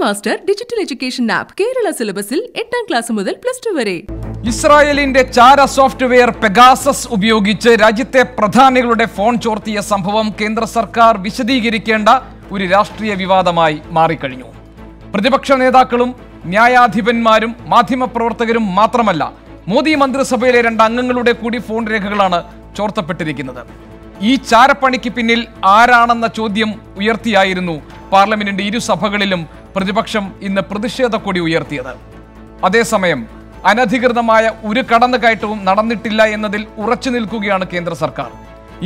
Master digital education app Kerala സിലബസിൽ 8ാം class മുതൽ +2 വരെ. ഇസ്രായേലിന്റെ ചാര സോഫ്റ്റ്വെയർ പെഗാസസ് ഉപയോഗിച്ച് രാജ്യത്തെ പ്രധാനികളുടെ ഫോൺ ചോർത്തിയ സംഭവം കേന്ദ്ര സർക്കാർ വിശദീകരിക്കേണ്ട ഒരു രാഷ്ട്രീയ വിവാദമായി മാറിക്കഴിഞ്ഞു. പ്രതിപക്ഷ നേതാക്കളും ന്യായാധിപന്മാരും മാധ്യമപ്രവർത്തകരും മാത്രമല്ല, മോദി മന്ത്രിസഭയിലെ 2 അംഗങ്ങളുടെ കൂടി ഫോൺ രേഖകളാണ് ചോർത്തപ്പെട്ടിരിക്കുന്നത്. ഈ ചാരപ്പണിക്ക് പിന്നിൽ ആരാണെന്ന ചോദ്യം ഉയർത്തിയായിരുന്നു പാർലമെന്റിന്റെ ഇരുസഭകളിലും പ്രതിപക്ഷം ഇന്ന് പ്രതിഷേധ കൊടി ഉയർത്തിയത്. അതേസമയം അനധികൃതമായ ഒരു കടന്നുകയറ്റവും നടന്നിട്ടില്ല എന്നതിൽ ഉറച്ചു നിൽക്കുകയാണ് കേന്ദ്ര സർക്കാർ.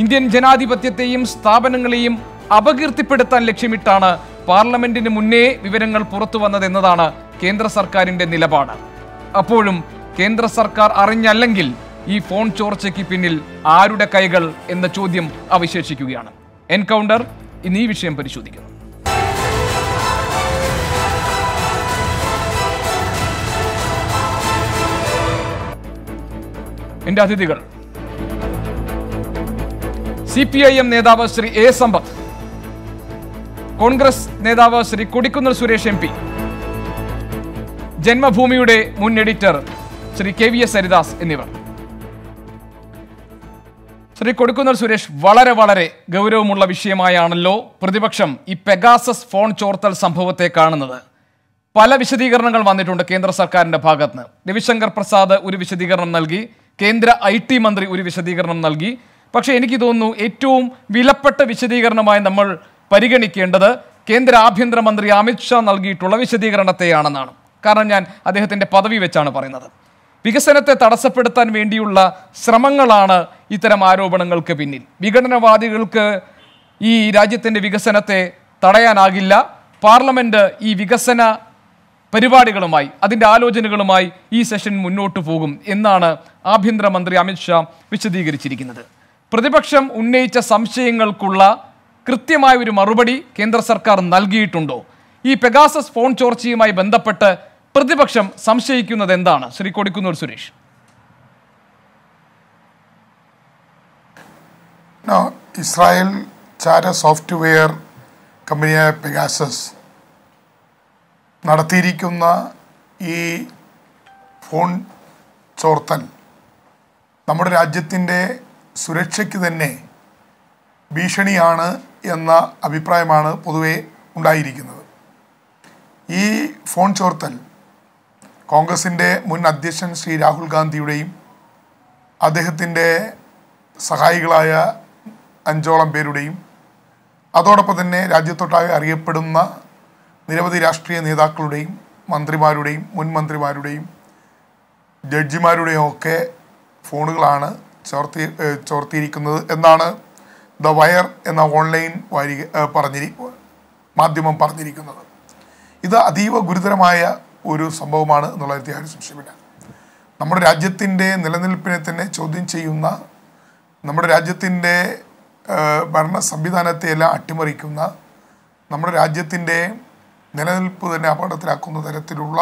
ഇന്ത്യൻ ജനാധിപത്യത്തെയും സ്ഥാപനങ്ങളെയും അപകീർത്തിപ്പെടുത്താൻ ലക്ഷ്യമിട്ടാണ് പാർലമെന്റിന് മുന്നേ വിവരങ്ങൾ പുറത്തു വന്നതെന്നതാണ് കേന്ദ്ര സർക്കാരിന്റെ നിലപാട്. അപ്പോഴും കേന്ദ്ര സർക്കാർ അറിഞ്ഞല്ലെങ്കിൽ ഈ ഫോൺ ചോർച്ചയ്ക്ക് പിന്നിൽ ആരുടെ കൈകൾ എന്ന ചോദ്യം അവശേഷിക്കുകയാണ്. എൻകൗണ്ടർ ഇന്ന് ഈ വിഷയം പരിശോധിക്കുന്നു. എന്റെ അതിഥികൾ: CPIM നേതാവ് ശ്രീ A. സമ്പത്ത്, കോൺഗ്രസ് നേതാവ് ശ്രീ കൊടിക്കുന്നിൽ സുരേഷ് MP, ജന്മഭൂമിയുടെ മുൻ എഡിറ്റർ ശ്രീ KVS ഹരിദാസ് എന്നിവർ. ശ്രീ കൊടിക്കുന്നിൽ സുരേഷ്, വളരെ ഗൗരവമുള്ള വിഷയമായാണല്ലോ പ്രതിപക്ഷം ഈ പെഗാസസ് ഫോൺ ചോർത്തൽ സംഭവത്തെ കാണുന്നത്. പല വിശദീകരണങ്ങൾ വന്നിട്ടുണ്ട് കേന്ദ്ര സർക്കാരിന്റെ ഭാഗത്ത് നിന്ന്. രവിശങ്കർ പ്രസാദ് ഒരു വിശദീകരണം നൽകി, കേന്ദ്ര IT മന്ത്രി ഒരു വിശദീകരണം നൽകി. പക്ഷേ എനിക്ക് തോന്നുന്നു ഏറ്റവും വിലപ്പെട്ട വിശദീകരണമായി നമ്മൾ പരിഗണിക്കേണ്ടത് കേന്ദ്ര ആഭ്യന്തരമന്ത്രി അമിത്ഷാ നൽകിയിട്ടുള്ള വിശദീകരണത്തെയാണെന്നാണ്. കാരണം ഞാൻ അദ്ദേഹത്തിൻ്റെ പദവി വെച്ചാണ് പറയുന്നത്. വികസനത്തെ തടസ്സപ്പെടുത്താൻ വേണ്ടിയുള്ള ശ്രമങ്ങളാണ് ഇത്തരം ആരോപണങ്ങൾക്ക് പിന്നിൽ. വിഘടനവാദികൾക്ക് ഈ രാജ്യത്തിൻ്റെ വികസനത്തെ തടയാനാകില്ല. പാർലമെന്റ് ഈ വികസന പരിപാടികളുമായി, അതിൻ്റെ ആലോചനകളുമായി ഈ സെഷൻ മുന്നോട്ട് പോകും എന്നാണ് ആഭ്യന്തരമന്ത്രി അമിത്ഷാ വിശദീകരിച്ചിരിക്കുന്നത്. പ്രതിപക്ഷം ഉന്നയിച്ച സംശയങ്ങൾക്കുള്ള കൃത്യമായ ഒരു മറുപടി കേന്ദ്ര സർക്കാർ നൽകിയിട്ടുണ്ടോ? ഈ പെഗാസസ് ഫോൺ ചോർച്ചയുമായി ബന്ധപ്പെട്ട് പ്രതിപക്ഷം സംശയിക്കുന്നത് എന്താണ്? ശ്രീ കൊടിക്കുന്നിൽ സുരേഷ്. ഇസ്രായേൽ ചാര സോഫ്റ്റ്വെയർ കമ്പനിയായ പെഗാസസ് നടത്തിയിരിക്കുന്ന ഈ ഫോൺ ചോർത്തൽ നമ്മുടെ രാജ്യത്തിൻ്റെ സുരക്ഷയ്ക്ക് തന്നെ ഭീഷണിയാണ് എന്ന അഭിപ്രായമാണ് പൊതുവെ ഉണ്ടായിരിക്കുന്നത്. ഈ ഫോൺ ചോർത്തൽ കോൺഗ്രസിൻ്റെ മുൻ അധ്യക്ഷൻ ശ്രീ രാഹുൽ ഗാന്ധിയുടെയും അദ്ദേഹത്തിൻ്റെ സഹായികളായ 5ഓളം പേരുടെയും അതോടൊപ്പം തന്നെ രാജ്യത്തൊട്ടാകെ അറിയപ്പെടുന്ന നിരവധി രാഷ്ട്രീയ നേതാക്കളുടെയും മന്ത്രിമാരുടെയും മുൻ മന്ത്രിമാരുടെയും ജഡ്ജിമാരുടെയും ഒക്കെ ഫോണുകളാണ് ചോർത്തിയിരിക്കുന്നത് എന്നാണ് ദ വയർ എന്ന ഓൺലൈൻ മാധ്യമം പറഞ്ഞിരിക്കുന്നത്. ഇത് അതീവ ഗുരുതരമായ ഒരു സംഭവമാണ് എന്നുള്ള ആരും സംശയമില്ല. നമ്മുടെ രാജ്യത്തിൻ്റെ നിലനിൽപ്പിനെ തന്നെ ചോദ്യം ചെയ്യുന്ന, നമ്മുടെ രാജ്യത്തിൻ്റെ ഭരണ സംവിധാനത്തെ എല്ലാം അട്ടിമറിക്കുന്ന, നമ്മുടെ രാജ്യത്തിൻ്റെ നിലനിൽപ്പ് തന്നെ അപകടത്തിലാക്കുന്ന തരത്തിലുള്ള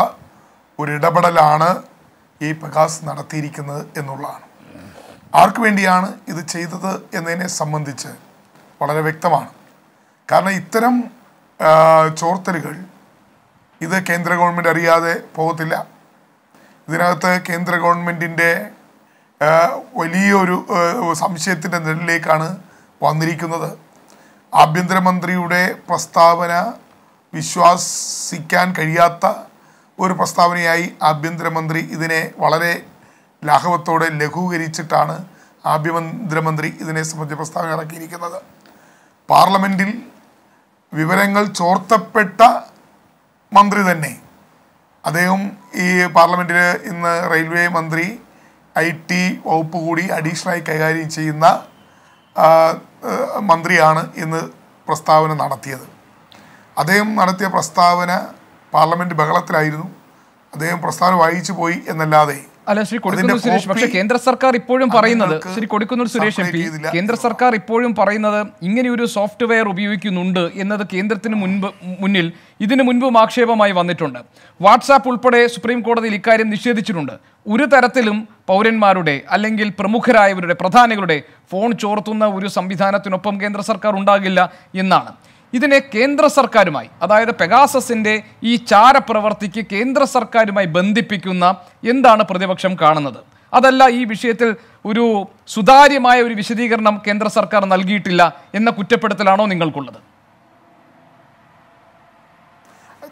ഒരു ഇടപെടലാണ് ഈ പെഗാസ് നടത്തിയിരിക്കുന്നത് എന്നുള്ളതാണ്. ആർക്കു വേണ്ടിയാണ് ഇത് ചെയ്തത് എന്നതിനെ സംബന്ധിച്ച് വളരെ വ്യക്തമാണ്. കാരണം ഇത്തരം ചോർത്തലുകൾ ഇത് കേന്ദ്ര ഗവൺമെൻറ് അറിയാതെ പോകത്തില്ല. ഇതിനകത്ത് കേന്ദ്ര ഗവൺമെൻറ്റിൻ്റെ വലിയൊരു സംശയത്തിൻ്റെ നിഴലിലേക്കാണ് വന്നിരിക്കുന്നത്. ആഭ്യന്തരമന്ത്രിയുടെ പ്രസ്താവന വിശ്വസിക്കാൻ കഴിയാത്ത ഒരു പ്രസ്താവനയായി ആഭ്യന്തരമന്ത്രി ഇതിനെ വളരെ ലാഘവത്തോടെ ലഘൂകരിച്ചിട്ടാണ് ആഭ്യന്തരമന്ത്രി ഇതിനെ സംബന്ധിച്ച പ്രസ്താവന ഇറക്കിയിരിക്കുന്നത്. പാർലമെൻറ്റിൽ വിവരങ്ങൾ ചോർത്തപ്പെട്ട മന്ത്രി തന്നെ, അദ്ദേഹം ഈ പാർലമെൻറ്റിൽ ഇന്ന് റെയിൽവേ മന്ത്രി, IT വകുപ്പ് കൂടി അഡീഷണലായി കൈകാര്യം ചെയ്യുന്ന മന്ത്രിയാണ് ഇന്ന് പ്രസ്താവന നടത്തിയത്. അദ്ദേഹം നടത്തിയ പ്രസ്താവന പാർലമെൻറ്റ് ബഹളത്തിലായിരുന്നു. അദ്ദേഹം പ്രസ്താവന വായിച്ചു പോയി എന്നല്ലാതെ അല്ല ശ്രീ കൊടിക്കുന്നിൽ സുരേഷ്, പക്ഷേ കേന്ദ്ര സർക്കാർ ഇപ്പോഴും പറയുന്നത്, ശ്രീ കൊടിക്കുന്നിൽ സുരേഷ് MP, കേന്ദ്ര സർക്കാർ ഇപ്പോഴും പറയുന്നത് ഇങ്ങനെയൊരു സോഫ്റ്റ്വെയർ ഉപയോഗിക്കുന്നുണ്ട് എന്നത് കേന്ദ്രത്തിന് മുന്നിൽ ഇതിനു മുൻപും ആക്ഷേപമായി വന്നിട്ടുണ്ട്. വാട്സാപ്പ് ഉൾപ്പെടെ സുപ്രീം കോടതിയിൽ ഇക്കാര്യം നിഷേധിച്ചിട്ടുണ്ട്. ഒരു തരത്തിലും പൗരന്മാരുടെ അല്ലെങ്കിൽ പ്രമുഖരായവരുടെ, പ്രധാനികളുടെ ഫോൺ ചോർത്തുന്ന ഒരു സംവിധാനത്തിനൊപ്പം കേന്ദ്ര സർക്കാർ ഉണ്ടാകില്ല എന്നാണ്. ഇതിനെ കേന്ദ്ര സർക്കാരുമായി, അതായത് പെഗാസസിന്റെ ഈ ചാരപ്രവർത്തിക്ക് കേന്ദ്ര സർക്കാരുമായി ബന്ധിപ്പിക്കുന്ന എന്താണ് പ്രതിപക്ഷം കാണുന്നത്? അതല്ല ഈ വിഷയത്തിൽ ഒരു സുതാര്യമായ ഒരു വിശദീകരണം കേന്ദ്ര സർക്കാർ നൽകിയിട്ടില്ല എന്ന കുറ്റപ്പെടുത്തലാണോ നിങ്ങൾക്കുള്ളത്?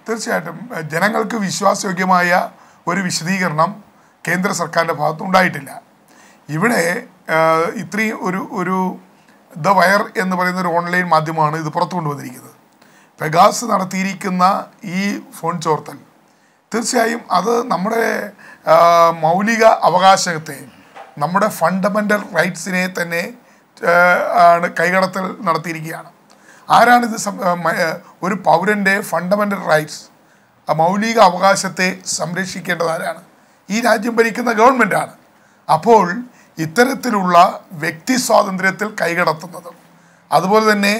തീർച്ചയായിട്ടും ജനങ്ങൾക്ക് വിശ്വാസയോഗ്യമായ ഒരു വിശദീകരണം കേന്ദ്ര സർക്കാരിൻ്റെ ഭാഗത്തുണ്ടായിട്ടില്ല. ഇവിടെ ഇത്രയും ഒരു ദ വയർ എന്ന് പറയുന്ന ഒരു ഓൺലൈൻ മാധ്യമമാണ് ഇത് പുറത്തു കൊണ്ടുവന്നിരിക്കുന്നത്. പെഗാസ് നടത്തിയിരിക്കുന്ന ഈ ഫോൺ ചോർത്തൽ തീർച്ചയായും അത് നമ്മുടെ മൗലിക അവകാശത്തെ, നമ്മുടെ ഫണ്ടമെൻ്റൽ റൈറ്റ്സിനെ തന്നെ കൈകടത്തൽ നടത്തിയിരിക്കുകയാണ്. ആരാണിത്? ഒരു പൗരൻ്റെ ഫണ്ടമെൻ്റൽ റൈറ്റ്സ്, മൗലിക അവകാശത്തെ സംരക്ഷിക്കേണ്ടത് ആരാണ്? ഈ രാജ്യം ഭരിക്കുന്ന ഗവൺമെൻറ്റാണ്. അപ്പോൾ ഇത്തരത്തിലുള്ള വ്യക്തി സ്വാതന്ത്ര്യത്തിൽ കൈകടത്തുന്നതും അതുപോലെ തന്നെ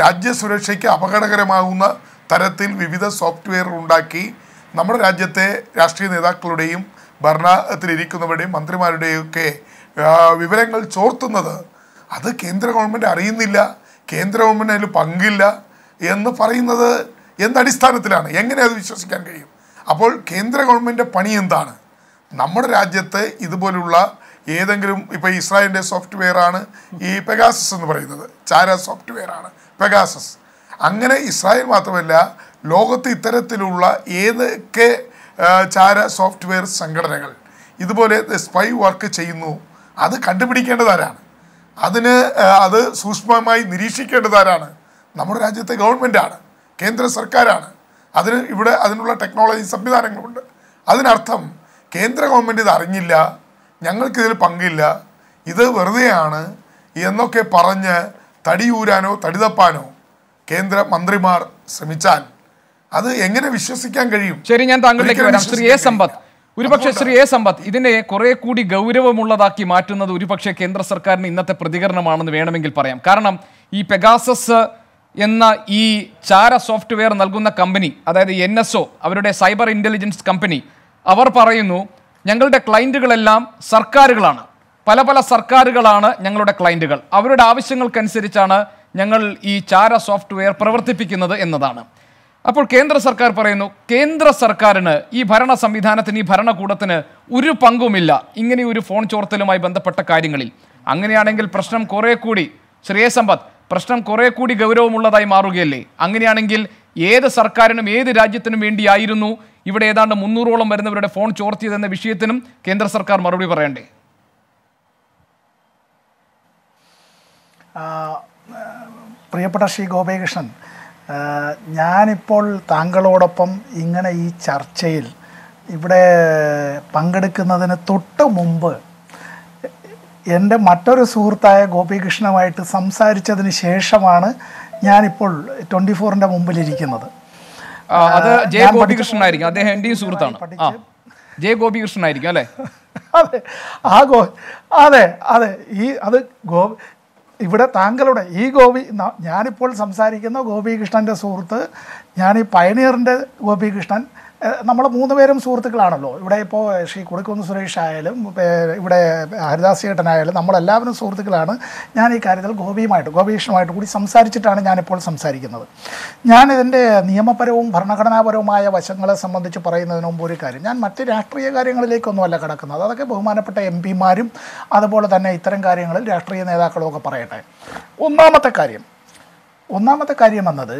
രാജ്യസുരക്ഷയ്ക്ക് അപകടകരമാകുന്ന തരത്തിൽ വിവിധ സോഫ്റ്റ്വെയർ ഉണ്ടാക്കി നമ്മുടെ രാജ്യത്തെ രാഷ്ട്രീയ നേതാക്കളുടെയും ഭരണത്തിലിരിക്കുന്നവരുടെയും മന്ത്രിമാരുടെയും ഒക്കെ വിവരങ്ങൾ ചോർത്തുന്നത്, അത് കേന്ദ്ര ഗവൺമെൻറ് അറിയുന്നില്ല, കേന്ദ്ര ഗവൺമെൻറ് അതിൽ പങ്കില്ല എന്ന് പറയുന്നത് എന്തടിസ്ഥാനത്തിലാണ്? എങ്ങനെ അത് വിശ്വസിക്കാൻ കഴിയും? അപ്പോൾ കേന്ദ്ര ഗവൺമെൻറ് പണി എന്താണ്? നമ്മുടെ രാജ്യത്ത് ഇതുപോലുള്ള ഏതെങ്കിലും, ഇപ്പോൾ ഇസ്രായേലിൻ്റെ സോഫ്റ്റ്വെയർ ആണ് ഈ പെഗാസസ് എന്ന് പറയുന്നത്, ചാര സോഫ്റ്റ്വെയർ ആണ് പെഗാസസ്. അങ്ങനെ ഇസ്രായേൽ മാത്രമല്ല, ലോകത്ത് ഇത്തരത്തിലുള്ള ഏതൊക്കെ ചാര സോഫ്റ്റ്വെയർ സംഘടനകൾ ഇതുപോലെ സ്പൈ വർക്ക് ചെയ്യുന്നു, അത് കണ്ടുപിടിക്കേണ്ടതാരാണ്? അത് സൂക്ഷ്മമായി നിരീക്ഷിക്കേണ്ടതാരാണ്? നമ്മുടെ രാജ്യത്തെ ഗവൺമെൻറ്റാണ്, കേന്ദ്ര സർക്കാരാണ്. അതിനുള്ള ടെക്നോളജി സംവിധാനങ്ങളുണ്ട്. അതിനർത്ഥം കേന്ദ്ര ഗവൺമെൻറ് ഇത് അറിഞ്ഞില്ല, ഞങ്ങൾക്കിതിൽ പങ്കില്ല, ഇത് വെറുതെയാണ് എന്നൊക്കെ പറഞ്ഞ് തടിയൂരാനോ തടിതപ്പാനോ കേന്ദ്ര മന്ത്രിമാർ ശ്രമിച്ചാൽ അത് എങ്ങനെ വിശ്വസിക്കാൻ കഴിയും? ശരി, ഞാൻ താങ്കളിലേക്ക് വരാം. ശ്രീ എ സമ്പത്ത്, ഒരുപക്ഷെ ശ്രീ എ സമ്പത്ത്, ഇതിനെ കുറെ കൂടി ഗൗരവമുള്ളതാക്കി മാറ്റുന്നത് ഒരുപക്ഷെ കേന്ദ്ര സർക്കാരിന് ഇന്നത്തെ പ്രതികരണമാണെന്ന് വേണമെങ്കിൽ പറയാം. കാരണം ഈ പെഗാസസ് എന്ന ഈ ചാര സോഫ്റ്റ്വെയർ നൽകുന്ന കമ്പനി, അതായത് NSO, അവരുടെ സൈബർ ഇൻ്റലിജൻസ് കമ്പനി, അവർ പറയുന്നു ഞങ്ങളുടെ ക്ലയൻറ്റുകളെല്ലാം സർക്കാരുകളാണ്, പല പല സർക്കാരുകളാണ് ഞങ്ങളുടെ ക്ലയൻറ്റുകൾ, അവരുടെ ആവശ്യങ്ങൾക്കനുസരിച്ചാണ് ഞങ്ങൾ ഈ ചാര സോഫ്റ്റ്വെയർ പ്രവർത്തിപ്പിക്കുന്നത് എന്നതാണ്. അപ്പോൾ കേന്ദ്ര സർക്കാർ പറയുന്നു കേന്ദ്ര സർക്കാരിന്, ഈ ഭരണ സംവിധാനത്തിന്, ഈ ഭരണകൂടത്തിന് ഒരു പങ്കുമില്ല ഇങ്ങനെ ഒരു ഫോൺ ചോർത്തലുമായി ബന്ധപ്പെട്ട കാര്യങ്ങളിൽ. അങ്ങനെയാണെങ്കിൽ പ്രശ്നം കുറെ കൂടി, ശ്രീ എ സമ്പത്ത്, പ്രശ്നം കുറെ കൂടി ഗൗരവമുള്ളതായി മാറുകയല്ലേ? അങ്ങനെയാണെങ്കിൽ ഏത് സർക്കാരിനും ഏത് രാജ്യത്തിനും വേണ്ടിയായിരുന്നു ഇവിടെ ഏതാണ്ട് 300ഓളം വരുന്നവരുടെ ഫോൺ ചോർത്തിയതെന്ന വിഷയത്തിനും കേന്ദ്ര സർക്കാർ മറുപടി പറയണ്ടേ? പ്രിയപ്പെട്ട ശ്രീ ഗോപികൃഷ്ണൻ, ഞാനിപ്പോൾ താങ്കളോടൊപ്പം ഇങ്ങനെ ഈ ചർച്ചയിൽ ഇവിടെ പങ്കെടുക്കുന്നതിന് തൊട്ട് മുമ്പ് എൻ്റെ മറ്റൊരു സുഹൃത്തായ ഗോപികൃഷ്ണനുമായിട്ട് സംസാരിച്ചതിന് ശേഷമാണ് ഞാനിപ്പോൾ 24ൻ്റെ മുമ്പിലിരിക്കുന്നത്. അത് ജെ ഗോപികൃഷ്ണനായിരിക്കും, അദ്ദേഹം എൻ്റെയും സുഹൃത്താണ്. ജെ ഗോപികൃഷ്ണനായിരിക്കും അല്ലേ? അതെ, അതെ അതെ അത് ഇവിടെ താങ്കളുടെ ഈ ഞാനിപ്പോൾ സംസാരിക്കുന്ന ഗോപികൃഷ്ണൻ്റെ സുഹൃത്ത്, ഞാൻ ഈ പയനിയറിൻ്റെ ഗോപികൃഷ്ണൻ, നമ്മൾ 3 പേരും സുഹൃത്തുക്കളാണല്ലോ. ഇവിടെ ഇപ്പോൾ ശ്രീ കുടിക്കുന്ന് സുരേഷ് ആയാലും ഇവിടെ ഹരിദാസ് ചേട്ടനായാലും നമ്മളെല്ലാവരും സുഹൃത്തുക്കളാണ്. ഞാൻ ഈ കാര്യത്തിൽ ഗോപികൃഷ്ണനുമായിട്ട് കൂടി സംസാരിച്ചിട്ടാണ് ഞാനിപ്പോൾ സംസാരിക്കുന്നത്. ഞാനിതിൻ്റെ നിയമപരവും ഭരണഘടനാപരവുമായ വശങ്ങളെ സംബന്ധിച്ച് പറയുന്നതിന് മുമ്പ് ഒരു കാര്യം, ഞാൻ മറ്റ് രാഷ്ട്രീയ കാര്യങ്ങളിലേക്കൊന്നുമല്ല കിടക്കുന്നത്, അതൊക്കെ ബഹുമാനപ്പെട്ട MP-മാരും അതുപോലെ തന്നെ ഇത്തരം കാര്യങ്ങളിൽ രാഷ്ട്രീയ നേതാക്കളും ഒക്കെ പറയട്ടെ. ഒന്നാമത്തെ കാര്യം എന്നത്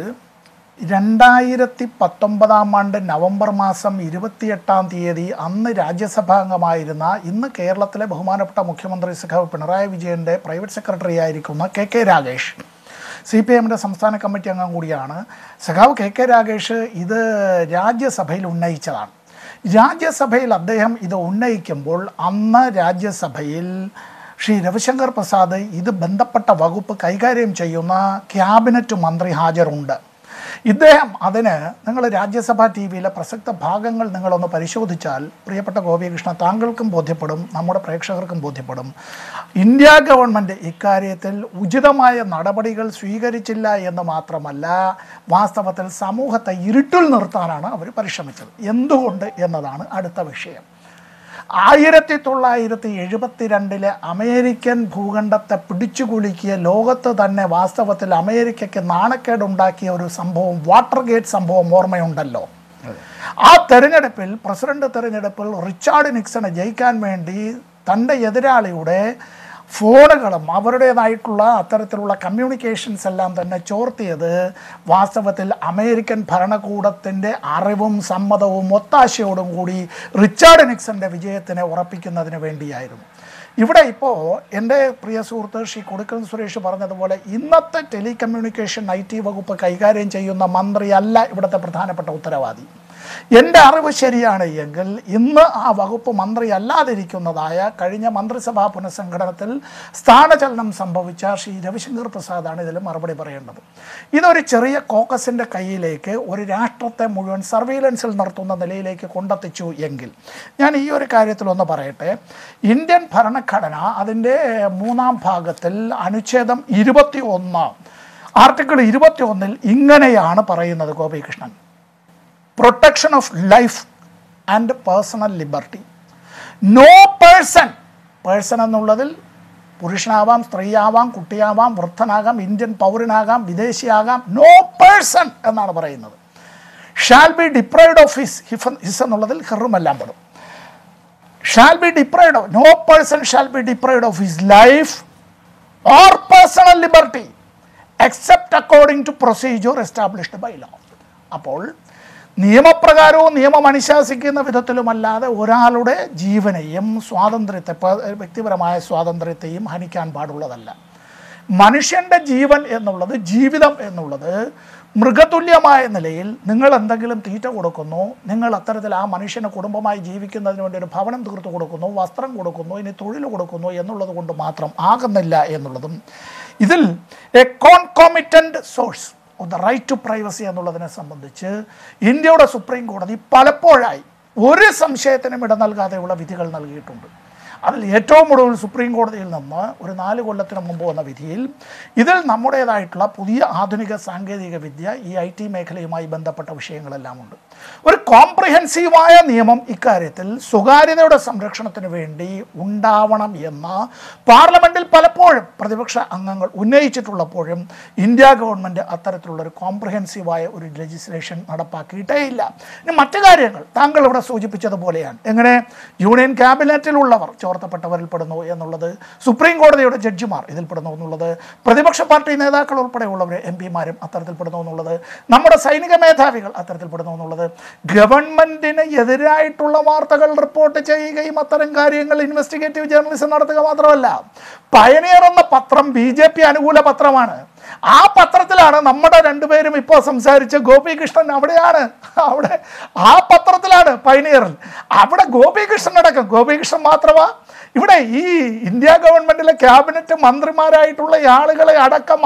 2019 നവംബർ മാസം 28-ാം തീയതി അന്ന് രാജ്യസഭാംഗമായിരുന്ന, ഇന്ന് കേരളത്തിലെ ബഹുമാനപ്പെട്ട മുഖ്യമന്ത്രി സഖാവ് പിണറായി വിജയൻ്റെ പ്രൈവറ്റ് സെക്രട്ടറി ആയിരിക്കുന്ന KK രാഗേഷ്, CPIMൻ്റെ സംസ്ഥാന കമ്മിറ്റി അംഗം കൂടിയാണ്. സഖാവ് KK രാഗേഷ് ഇത് രാജ്യസഭയിൽ ഉന്നയിച്ചതാണ്. രാജ്യസഭയിൽ അദ്ദേഹം ഇത് ഉന്നയിക്കുമ്പോൾ അന്ന് രാജ്യസഭയിൽ ശ്രീ രവിശങ്കർ പ്രസാദ്, ഇത് ബന്ധപ്പെട്ട വകുപ്പ് കൈകാര്യം ചെയ്യുന്ന ക്യാബിനറ്റ് മന്ത്രി ഹാജരുണ്ട്. ഇദ്ദേഹം അതിന്, നിങ്ങൾ രാജ്യസഭാ TV-യിലെ പ്രസക്ത ഭാഗങ്ങൾ നിങ്ങളൊന്ന് പരിശോധിച്ചാൽ പ്രിയപ്പെട്ട ഗോപികൃഷ്ണ, താങ്കൾക്കും ബോധ്യപ്പെടും, നമ്മുടെ പ്രേക്ഷകർക്കും ബോധ്യപ്പെടും. ഇന്ത്യ ഗവൺമെൻറ് ഇക്കാര്യത്തിൽ ഉചിതമായ നടപടികൾ സ്വീകരിച്ചില്ല എന്ന് മാത്രമല്ല, വാസ്തവത്തിൽ സമൂഹത്തെ ഇരുട്ടിൽ നിർത്താനാണ് അവർ പരിശ്രമിച്ചത്. എന്തുകൊണ്ട് എന്നതാണ് അടുത്ത വിഷയം. 1972 അമേരിക്കൻ ഭൂഖണ്ഡത്തെ പിടിച്ചുകുലുക്കിയ, ലോകത്ത് തന്നെ വാസ്തവത്തിൽ അമേരിക്കയ്ക്ക് നാണക്കേടുണ്ടാക്കിയ ഒരു സംഭവം, വാട്ടർഗേറ്റ് സംഭവം ഓർമ്മയുണ്ടല്ലോ. ആ തെരഞ്ഞെടുപ്പിൽ, പ്രസിഡന്റ് തെരഞ്ഞെടുപ്പിൽ റിച്ചാർഡ് നിക്സണ് ജയിക്കാൻ വേണ്ടി തൻ്റെ എതിരാളിയുടെ ഫോണുകളും അവരുടേതായിട്ടുള്ള അത്തരത്തിലുള്ള കമ്മ്യൂണിക്കേഷൻസ് എല്ലാം തന്നെ ചോർത്തിയത് വാസ്തവത്തിൽ അമേരിക്കൻ ഭരണകൂടത്തിൻ്റെ അറിവും സമ്മതവും ഒത്താശയോടും കൂടി റിച്ചാർഡ് നിക്സന്റെ വിജയത്തിനെ ഉറപ്പിക്കുന്നതിന് വേണ്ടിയായിരുന്നു. ഇവിടെ ഇപ്പോൾ എൻ്റെ പ്രിയ സുഹൃത്ത് ശ്രീ കൊടുക്കൽ സുരേഷ് പറഞ്ഞതുപോലെ ഇന്നത്തെ ടെലികമ്മ്യൂണിക്കേഷൻ IT വകുപ്പ് കൈകാര്യം ചെയ്യുന്ന മന്ത്രിയല്ല ഇവിടുത്തെ പ്രധാനപ്പെട്ട ഉത്തരവാദി. എൻ്റെ അറിവ് ശരിയാണ് എങ്കിൽ ഇന്ന് ആ വകുപ്പ് മന്ത്രി അല്ലാതിരിക്കുന്നതായ, കഴിഞ്ഞ മന്ത്രിസഭാ പുനഃസംഘടനത്തിൽ സ്ഥാനചലനം സംഭവിച്ച ശ്രീ രവിശങ്കർ പ്രസാദാണ് ഇതിൽ മറുപടി പറയേണ്ടത്. ഇതൊരു ചെറിയ കോക്കസിൻ്റെ കയ്യിലേക്ക് ഒരു രാഷ്ട്രത്തെ മുഴുവൻ സർവീലൻസിൽ നിർത്തുന്ന നിലയിലേക്ക് കൊണ്ടെത്തിച്ചു എങ്കിൽ, ഞാൻ ഈ ഒരു കാര്യത്തിലൊന്ന് പറയട്ടെ. ഇന്ത്യൻ ഭരണഘടന അതിൻ്റെ 3-ാം ഭാഗത്തിൽ അനുച്ഛേദം 21, ആർട്ടിക്കിൾ 21 ഇങ്ങനെയാണ് പറയുന്നത് Gopikrishnan: protection of life and personal liberty. No person, person എന്നുള്ളതിൽ പുരുഷനാവാം, സ്ത്രീയാവാം, കുട്ടിയാവാം, വൃദ്ധനാകാം, ഇന്ത്യൻ പൗരനാകാം, വിദേശിയാകാം, നോ പേഴ്സൺ എന്നാണ് പറയുന്നത്. Shall be deprived of his എന്നുള്ളതിൽ ഹെറുമെല്ലാം പെടും. Shall be deprived of, no person shall be deprived of his life or personal liberty except according to procedure established by law. അപ്പോൾ നിയമപ്രകാരവും നിയമം അനുശാസിക്കുന്ന വിധത്തിലുമല്ലാതെ ഒരാളുടെ ജീവനെയും സ്വാതന്ത്ര്യത്തെ, വ്യക്തിപരമായ സ്വാതന്ത്ര്യത്തെയും ഹനിക്കാൻ പാടുള്ളതല്ല. മനുഷ്യൻ്റെ ജീവൻ എന്നുള്ളത്, ജീവിതം എന്നുള്ളത് മൃഗതുല്യമായ നിലയിൽ നിങ്ങൾ എന്തെങ്കിലും തീറ്റ കൊടുക്കുന്നു, നിങ്ങൾ അത്തരത്തിൽ ആ മനുഷ്യന് കുടുംബമായി ജീവിക്കുന്നതിന് വേണ്ടി ഒരു ഭവനം തീർത്തു കൊടുക്കുന്നു, വസ്ത്രം കൊടുക്കുന്നു, ഇനി തൊഴിൽ കൊടുക്കുന്നു എന്നുള്ളത് കൊണ്ട് മാത്രം ആകുന്നില്ല എന്നുള്ളതും ഇതിൽ a concomitant source of the right to privacy എന്നുള്ളതിനെ സംബന്ധിച്ച് ഇന്ത്യയുടെ സുപ്രീം കോടതി പലപ്പോഴായി ഒരു സംശയത്തിനും ഇട നൽകാതെയുള്ള വിധികൾ നൽകിയിട്ടുണ്ട്. അതിൽ ഏറ്റവും ഒടുവിൽ സുപ്രീം കോടതിയിൽ നിന്ന് ഒരു 4 കൊല്ലത്തിന് മുമ്പ് വന്ന വിധിയിൽ ഇതിൽ നമ്മുടേതായിട്ടുള്ള പുതിയ ആധുനിക സാങ്കേതിക വിദ്യ, ഈ IT മേഖലയുമായി ബന്ധപ്പെട്ട വിഷയങ്ങളെല്ലാം ഉണ്ട്. ഒരു കോംപ്രിഹെൻസീവായ നിയമം ഇക്കാര്യത്തിൽ സ്വകാര്യതയുടെ സംരക്ഷണത്തിന് വേണ്ടി ഉണ്ടാവണം എന്ന് പാർലമെൻറ്റിൽ പലപ്പോഴും പ്രതിപക്ഷ അംഗങ്ങൾ ഉന്നയിച്ചിട്ടുള്ളപ്പോഴും ഇന്ത്യ ഗവൺമെൻറ് അത്തരത്തിലുള്ളൊരു കോംപ്രിഹെൻസീവായ ഒരു ലെജിസ്ലേഷൻ നടപ്പാക്കിയിട്ടേ ഇല്ല. ഇനി മറ്റു കാര്യങ്ങൾ താങ്കൾ ഇവിടെ സൂചിപ്പിച്ചതുപോലെയാണ്. എങ്ങനെ യൂണിയൻ ക്യാബിനറ്റിലുള്ളവർ ചോർത്തപ്പെട്ടവരിൽ പെടുന്നു എന്നുള്ളത്, സുപ്രീം കോടതിയുടെ ജഡ്ജിമാർ ഇതിൽപ്പെടുന്നു എന്നുള്ളത്, പ്രതിപക്ഷ പാർട്ടി നേതാക്കൾ ഉൾപ്പെടെയുള്ളവർ MP-മാരും അത്തരത്തിൽപ്പെടുന്നു എന്നുള്ളത്, നമ്മുടെ സൈനിക മേധാവികൾ അത്തരത്തിൽപ്പെടുന്നു എന്നുള്ളത്, ഗവൺമെന്റിന് എതിരായിട്ടുള്ള വാർത്തകൾ റിപ്പോർട്ട് ചെയ്യുകയും അത്തരം കാര്യങ്ങൾ ഇൻവെസ്റ്റിഗേറ്റീവ് ജേർണലിസം നടത്തുക മാത്രമല്ല, പയനിയർ എന്ന പത്രം BJP അനുകൂല പത്രമാണ്. ആ പത്രത്തിലാണ് നമ്മുടെ രണ്ടുപേരും ഇപ്പോൾ സംസാരിച്ച ഗോപികൃഷ്ണൻ, അവിടെ ആ പത്രത്തിലാണ്, പയനിയറിൽ. അവിടെ ഗോപികൃഷ്ണൻ അടക്കം, ഗോപികൃഷ്ണൻ മാത്രമാ ഇവിടെ ഈ ഇന്ത്യ ഗവൺമെന്റിലെ ക്യാബിനറ്റ് മന്ത്രിമാരായിട്ടുള്ള ആളുകളെ അടക്കം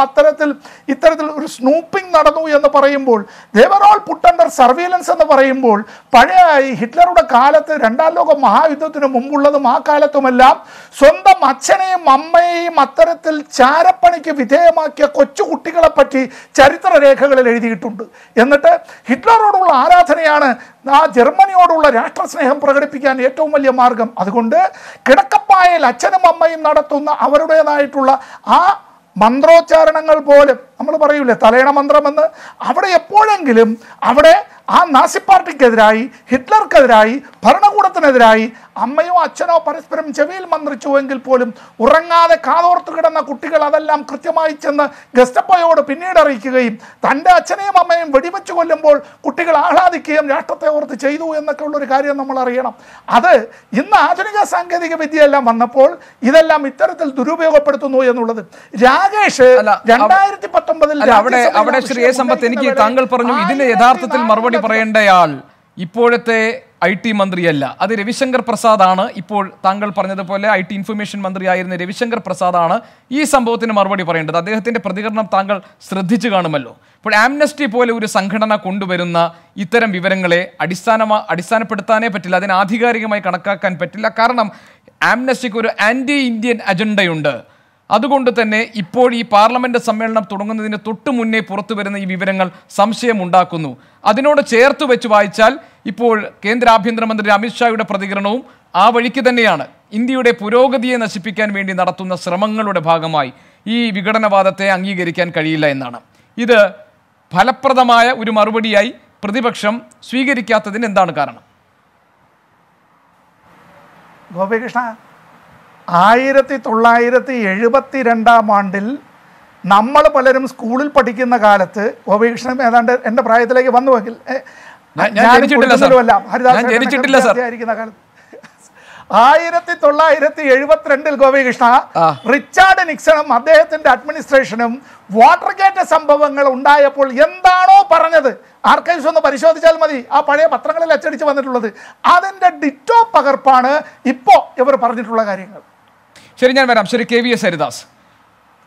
ഇത്തരത്തിൽ ഒരു സ്നൂപ്പിംഗ് നടന്നു എന്ന് പറയുമ്പോൾ, they were all put under surveillance എന്ന് പറയുമ്പോൾ, പഴയ ഹിറ്റ്ലറുടെ കാലത്ത് 2-ാം ലോക മഹായുദ്ധത്തിന് മുമ്പുള്ളതും ആ കാലത്തുമെല്ലാം സ്വന്തം അച്ഛനെയും അമ്മയെയും അത്തരത്തിൽ ചാരപ്പണിക്ക് വിധേയമാക്കിയ കൊച്ചു കുട്ടികളെ പറ്റി ചരിത്രരേഖകളിൽ എഴുതിയിട്ടുണ്ട്. എന്നിട്ട് ഹിറ്റ്ലറോടുള്ള ആരാധനയാണ് ആ ജർമ്മനിയോടുള്ള രാഷ്ട്രസ്നേഹം പ്രകടിപ്പിക്കാൻ ഏറ്റവും വലിയ മാർഗം. അതുകൊണ്ട് കിടക്കപ്പായയിൽ അച്ഛനും അമ്മയും നടത്തുന്ന അവരുടേതായിട്ടുള്ള ആ മന്ത്രോച്ചാരണങ്ങൾ പോലും, നമ്മൾ പറയൂലേ തലേണ മന്ത്രമെന്ന്, അവിടെ എപ്പോഴെങ്കിലും അവിടെ ആ നാസി പാർട്ടിക്കെതിരായി, ഹിറ്റ്ലർക്കെതിരായി, ഭരണകൂടത്തിനെതിരായി അമ്മയോ അച്ഛനോ പരസ്പരം ചെവിയിൽ മന്ത്രിച്ചുവെങ്കിൽ പോലും ഉറങ്ങാതെ കാതോർത്ത് കിടന്ന കുട്ടികൾ അതെല്ലാം കൃത്യമായി ചെന്ന് ഗെസ്റ്റപ്പോയോട് പിന്നീട് അറിയിക്കുകയും തൻ്റെ അച്ഛനെയും അമ്മയും വെടിവെച്ച് കൊല്ലുമ്പോൾ കുട്ടികൾ ആഹ്ലാദിക്കുകയും രാഷ്ട്രത്തെ ഓർത്ത് ചെയ്തു എന്നൊക്കെ ഉള്ളൊരു കാര്യം നമ്മൾ അറിയണം. അത് ഇന്ന് ആധുനിക സാങ്കേതിക വിദ്യയെല്ലാം വന്നപ്പോൾ ഇതെല്ലാം ഇത്തരത്തിൽ ദുരുപയോഗപ്പെടുത്തുന്നു എന്നുള്ളത്. രാകേഷ് 2019 അവിടെ ശ്രീ എ സമ്പത്ത്, എനിക്ക് താങ്കൾ പറഞ്ഞു ഇതിന് യഥാർത്ഥത്തിൽ മറുപടി പറയേണ്ടയാൾ ഇപ്പോഴത്തെ IT മന്ത്രിയല്ല, അത് രവിശങ്കർ പ്രസാദാണ്. ഇപ്പോൾ താങ്കൾ പറഞ്ഞതുപോലെ IT ഇൻഫർമേഷൻ മന്ത്രിയായിരുന്ന രവിശങ്കർ പ്രസാദാണ് ഈ സംഭവത്തിന് മറുപടി പറയേണ്ടത്. അദ്ദേഹത്തിന്റെ പ്രതികരണം താങ്കൾ ശ്രദ്ധിച്ചു കാണുമല്ലോ. ഇപ്പോൾ ആംനസ്റ്റി പോലെ ഒരു സംഘടന കൊണ്ടുവരുന്ന ഇത്തരം വിവരങ്ങളെ അടിസ്ഥാനപ്പെടുത്താനേ പറ്റില്ല, അതിനെ ആധികാരികമായി കണക്കാക്കാൻ പറ്റില്ല. കാരണം ആംനസ്റ്റിക്ക് ഒരു ആന്റി ഇന്ത്യൻ അജണ്ടയുണ്ട്. അതുകൊണ്ട് തന്നെ ഇപ്പോൾ ഈ പാർലമെന്റ് സമ്മേളനം തുടങ്ങുന്നതിന് തൊട്ടു മുന്നേ പുറത്തു വരുന്ന ഈ വിവരങ്ങൾ സംശയമുണ്ടാക്കുന്നു. അതിനോട് ചേർത്ത് വെച്ച് വായിച്ചാൽ ഇപ്പോൾ കേന്ദ്ര ആഭ്യന്തരമന്ത്രി അമിത്ഷായുടെ പ്രതികരണവും ആ വഴിക്ക് തന്നെയാണ്. ഇന്ത്യയുടെ പുരോഗതിയെ നശിപ്പിക്കാൻ വേണ്ടി നടത്തുന്ന ശ്രമങ്ങളുടെ ഭാഗമായി ഈ വിഘടനവാദത്തെ അംഗീകരിക്കാൻ കഴിയില്ല എന്നാണ്. ഇത് ഫലപ്രദമായ ഒരു മറുപടിയായി പ്രതിപക്ഷം സ്വീകരിക്കാത്തതിന് എന്താണ് കാരണം? ഗോപികൃഷ്ണ, 1972 നമ്മൾ പലരും സ്കൂളിൽ പഠിക്കുന്ന കാലത്ത്, ഗോപികൃഷ്ണൻ ഏതാണ്ട് എൻ്റെ പ്രായത്തിലേക്ക് വന്നുവെങ്കിൽ, ജനിച്ചിട്ടില്ല സർ. 1972 ഗോപികൃഷ്ണ, റിച്ചാർഡ് നിക്സണും അദ്ദേഹത്തിന്റെ അഡ്മിനിസ്ട്രേഷനും വാട്ടർ ഗേറ്റ് സംഭവങ്ങൾ ഉണ്ടായപ്പോൾ എന്താണോ പറഞ്ഞത്, ആർക്കൈവ്സ് ഒന്ന് പരിശോധിച്ചാൽ മതി, ആ പഴയ പത്രങ്ങളിൽ അച്ചടിച്ച് വന്നിട്ടുള്ളത്, അതിന്റെ ഡിറ്റോ പകർപ്പാണ് ഇപ്പോ ഇവർ പറഞ്ഞിട്ടുള്ള കാര്യങ്ങൾ. ശരി, ഞാൻ വരാം. ശരി, KVS ഹരിദാസ്,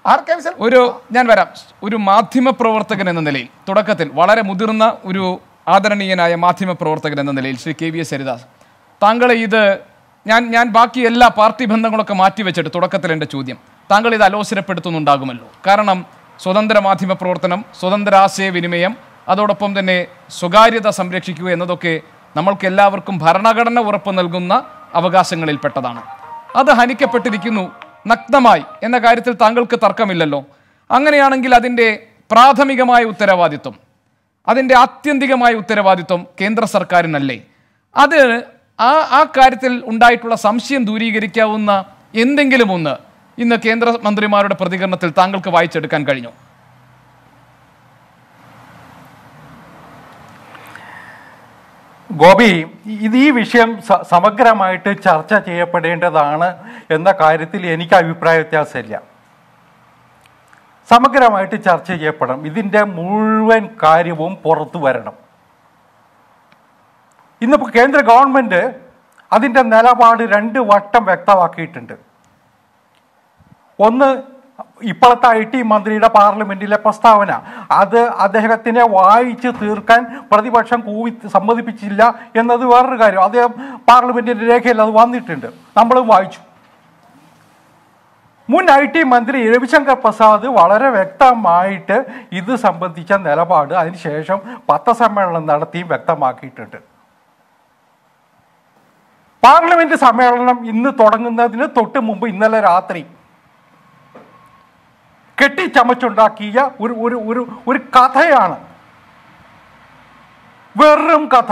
ആർക്കൈവ്സിൽ ഞാൻ വരാം. ഒരു മാധ്യമ പ്രവർത്തകൻ എന്ന നിലയിൽ, തുടക്കത്തിൽ വളരെ മുതിർന്ന ഒരു ആദരണീയനായ മാധ്യമ പ്രവർത്തകൻ എന്ന നിലയിൽ ശ്രീ KVS ഹരിദാസ്, താങ്കളെ ഇത് ഞാൻ ബാക്കി എല്ലാ പാർട്ടി ബന്ധങ്ങളൊക്കെ മാറ്റിവെച്ചിട്ട് തുടക്കത്തിൽ എൻ്റെ ചോദ്യം, താങ്കൾ ഇത് അലോസരപ്പെടുത്തുന്നുണ്ടാകുമല്ലോ. കാരണം സ്വതന്ത്ര മാധ്യമ പ്രവർത്തനം, സ്വതന്ത്ര ആശയവിനിമയം, അതോടൊപ്പം തന്നെ സ്വകാര്യത സംരക്ഷിക്കുക എന്നതൊക്കെ നമ്മൾക്ക് എല്ലാവർക്കും ഭരണഘടന ഉറപ്പ് നൽകുന്ന അവകാശങ്ങളിൽപ്പെട്ടതാണ്. അത് ഹനിക്കപ്പെട്ടിരിക്കുന്നു നഗ്നമായി എന്ന കാര്യത്തിൽ താങ്കൾക്ക് തർക്കമില്ലല്ലോ. അങ്ങനെയാണെങ്കിൽ അതിൻ്റെ പ്രാഥമികമായ ഉത്തരവാദിത്വം, അതിൻ്റെ ആത്യന്തികമായ ഉത്തരവാദിത്വം കേന്ദ്ര സർക്കാരിനല്ലേ? അത് ആ കാര്യത്തിൽ ഉണ്ടായിട്ടുള്ള സംശയം ദൂരീകരിക്കാവുന്ന എന്തെങ്കിലും ഒന്ന് ഇന്ന് കേന്ദ്രമന്ത്രിമാരുടെ പ്രതികരണത്തിൽ താങ്കൾക്ക് വായിച്ചെടുക്കാൻ കഴിഞ്ഞു? ഗോപി, ഈ വിഷയം സമഗ്രമായിട്ട് ചർച്ച ചെയ്യപ്പെടേണ്ടതാണ് എന്ന കാര്യത്തിൽ എനിക്ക് അഭിപ്രായ വ്യത്യാസമില്ല. സമഗ്രമായിട്ട് ചർച്ച ചെയ്യപ്പെടണം. ഇതിൻ്റെ മുഴുവൻ കാര്യവും പുറത്തു വരണം. ഇന്നിപ്പോൾ കേന്ദ്ര ഗവൺമെൻറ് അതിൻ്റെ നിലപാട് 2 വട്ടം വ്യക്തമാക്കിയിട്ടുണ്ട്. ഒന്ന്, ഇപ്പോഴത്തെ IT മന്ത്രിയുടെ പാർലമെന്റിലെ പ്രസ്താവന, അത് അദ്ദേഹത്തിനെ വായിച്ച് തീർക്കാൻ പ്രതിപക്ഷം സമ്മതിപ്പിച്ചില്ല എന്നത് വേറൊരു കാര്യം. അദ്ദേഹം പാർലമെന്റിന്റെ രേഖയിൽ അത് വന്നിട്ടുണ്ട്, നമ്മളും വായിച്ചു. മുൻ IT മന്ത്രി രവിശങ്കർ പ്രസാദ് വളരെ വ്യക്തമായിട്ട് ഇത് സംബന്ധിച്ച നിലപാട് അതിനുശേഷം പത്രസമ്മേളനം നടത്തി വ്യക്തമാക്കിയിട്ടുണ്ട്. പാർലമെന്റ് സമ്മേളനം ഇന്ന് തുടങ്ങുന്നതിന് തൊട്ട് മുമ്പ് ഇന്നലെ രാത്രി കെട്ടിച്ചമച്ചുണ്ടാക്കിയ ഒരു കഥയാണ്, വെറും കഥ.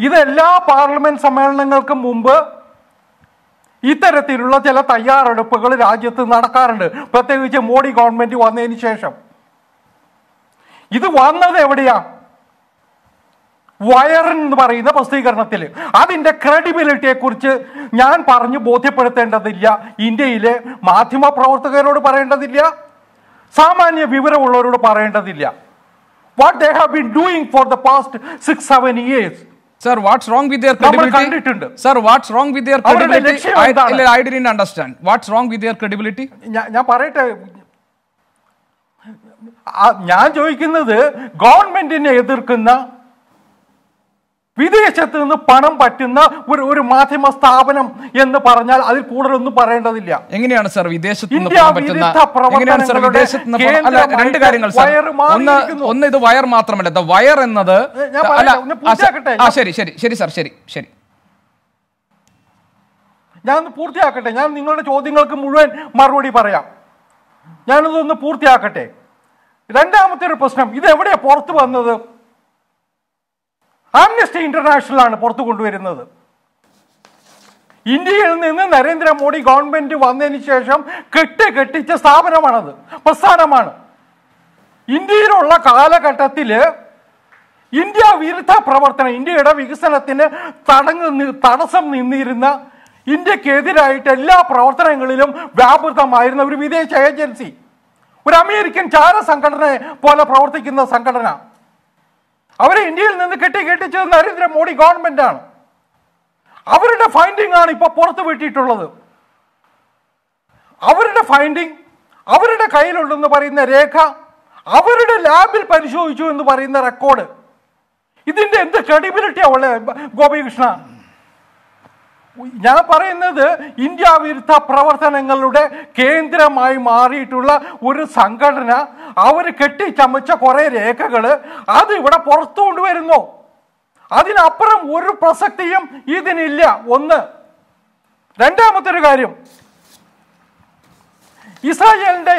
ഇതെല്ലാ പാർലമെന്റ് സമ്മേളനങ്ങൾക്കും മുമ്പ് ഇത്തരത്തിലുള്ള ചില തയ്യാറെടുപ്പുകൾ രാജ്യത്ത് നടക്കാറുണ്ട്, പ്രത്യേകിച്ച് മോഡി ഗവൺമെന്റ് വന്നതിന് ശേഷം. ഇത് വന്നത് എവിടെയാ? വയർ എന്ന് പറയുന്ന പ്രസിദ്ധീകരണത്തിൽ. അതിൻ്റെ ക്രെഡിബിലിറ്റിയെ കുറിച്ച് ഞാൻ പറഞ്ഞു ബോധ്യപ്പെടുത്തേണ്ടതില്ല, ഇന്ത്യയിലെ മാധ്യമ പ്രവർത്തകരോട് പറയേണ്ടതില്ല, സാമാന്യ വിവരമുള്ളവരോട് പറയേണ്ടതില്ല. What they have been doing for the past 6-7 years. Sir, what's wrong with their credibility? Sir, what's wrong with their credibility? I didn't understand. What's wrong with their credibility? ഞാൻ പറയട്ടെ, ഞാൻ ചോദിക്കുന്നത് ഗവൺമെന്റിനെ എതിർക്കുന്ന, വിദേശത്ത് നിന്ന് പണം പറ്റുന്ന ഒരു മാധ്യമ സ്ഥാപനം എന്ന് പറഞ്ഞാൽ അതിൽ കൂടുതലൊന്നും പറയേണ്ടതില്ല. എങ്ങനെയാണ് സർ വിദേശത്ത് നിന്ന് പണം പറ്റുന്ന? രണ്ട് കാര്യങ്ങൾ സർ. ഒന്ന്, ഇത് വയർ മാത്രമല്ല, വയർ എന്നത് ശരി ശരി ശരി സർ, ശരി ശരി, ഞാനൊന്ന് പൂർത്തിയാക്കട്ടെ. ഞാൻ നിങ്ങളുടെ ചോദ്യങ്ങൾക്ക് മുഴുവൻ മറുപടി പറയാം. ഞാനതൊന്ന് പൂർത്തിയാക്കട്ടെ. രണ്ടാമത്തെ ഒരു പ്രശ്നം, ഇത് എവിടെയാ പുറത്തു വന്നത്? ആംനസ്റ്റി ഇന്റർനാഷണൽ ആണ് പുറത്തു കൊണ്ടുവരുന്നത്. ഇന്ത്യയിൽ നിന്ന് നരേന്ദ്രമോദി ഗവൺമെന്റ് വന്നതിന് ശേഷം കെട്ടിച്ച സ്ഥാപനമാണത്, പ്രസ്ഥാനമാണ്. ഇന്ത്യയിലുള്ള കാലഘട്ടത്തിൽ ഇന്ത്യ വിരുദ്ധ പ്രവർത്തനം, ഇന്ത്യയുടെ വികസനത്തിന് തടസ്സം നിന്നിരുന്ന, ഇന്ത്യക്കെതിരായിട്ട് എല്ലാ പ്രവർത്തനങ്ങളിലും വ്യാപൃതമായിരുന്ന ഒരു വിദേശ ഏജൻസി, ഒരു അമേരിക്കൻ ചാര സംഘടനയെ പോലെ പ്രവർത്തിക്കുന്ന സംഘടന, അവരെ ഇന്ത്യയിൽ നിന്ന് കെട്ടിച്ചത് നരേന്ദ്രമോദി ഗവൺമെന്റ് ആണ്. അവരുടെ ഫൈൻഡിംഗ് ആണ് ഇപ്പൊ പുറത്തു വിട്ടിട്ടുള്ളത്. അവരുടെ ഫൈൻഡിംഗ്, അവരുടെ കയ്യിലുണ്ടെന്ന് പറയുന്ന രേഖ, അവരുടെ ലാബിൽ പരിശോധിച്ചു എന്ന് പറയുന്ന റെക്കോർഡ്, ഇതിന്റെ എന്ത് ക്രെഡിബിലിറ്റിയാ ഉള്ളത് ഗോപികൃഷ്ണ? ഞാൻ പറയുന്നത് ഇന്ത്യ വിരുദ്ധ പ്രവർത്തനങ്ങളുടെ കേന്ദ്രമായി മാറിയിട്ടുള്ള ഒരു സംഘടന, അവർ കെട്ടിച്ചമച്ച കുറെ രേഖകൾ അത് ഇവിടെ പുറത്തു കൊണ്ടുവരുന്നു. അതിനപ്പുറം ഒരു പ്രസക്തിയും ഇതിനില്ല. ഒന്ന്. രണ്ടാമത്തെ ഒരു കാര്യം, ഇസ്രായേലിന്റെ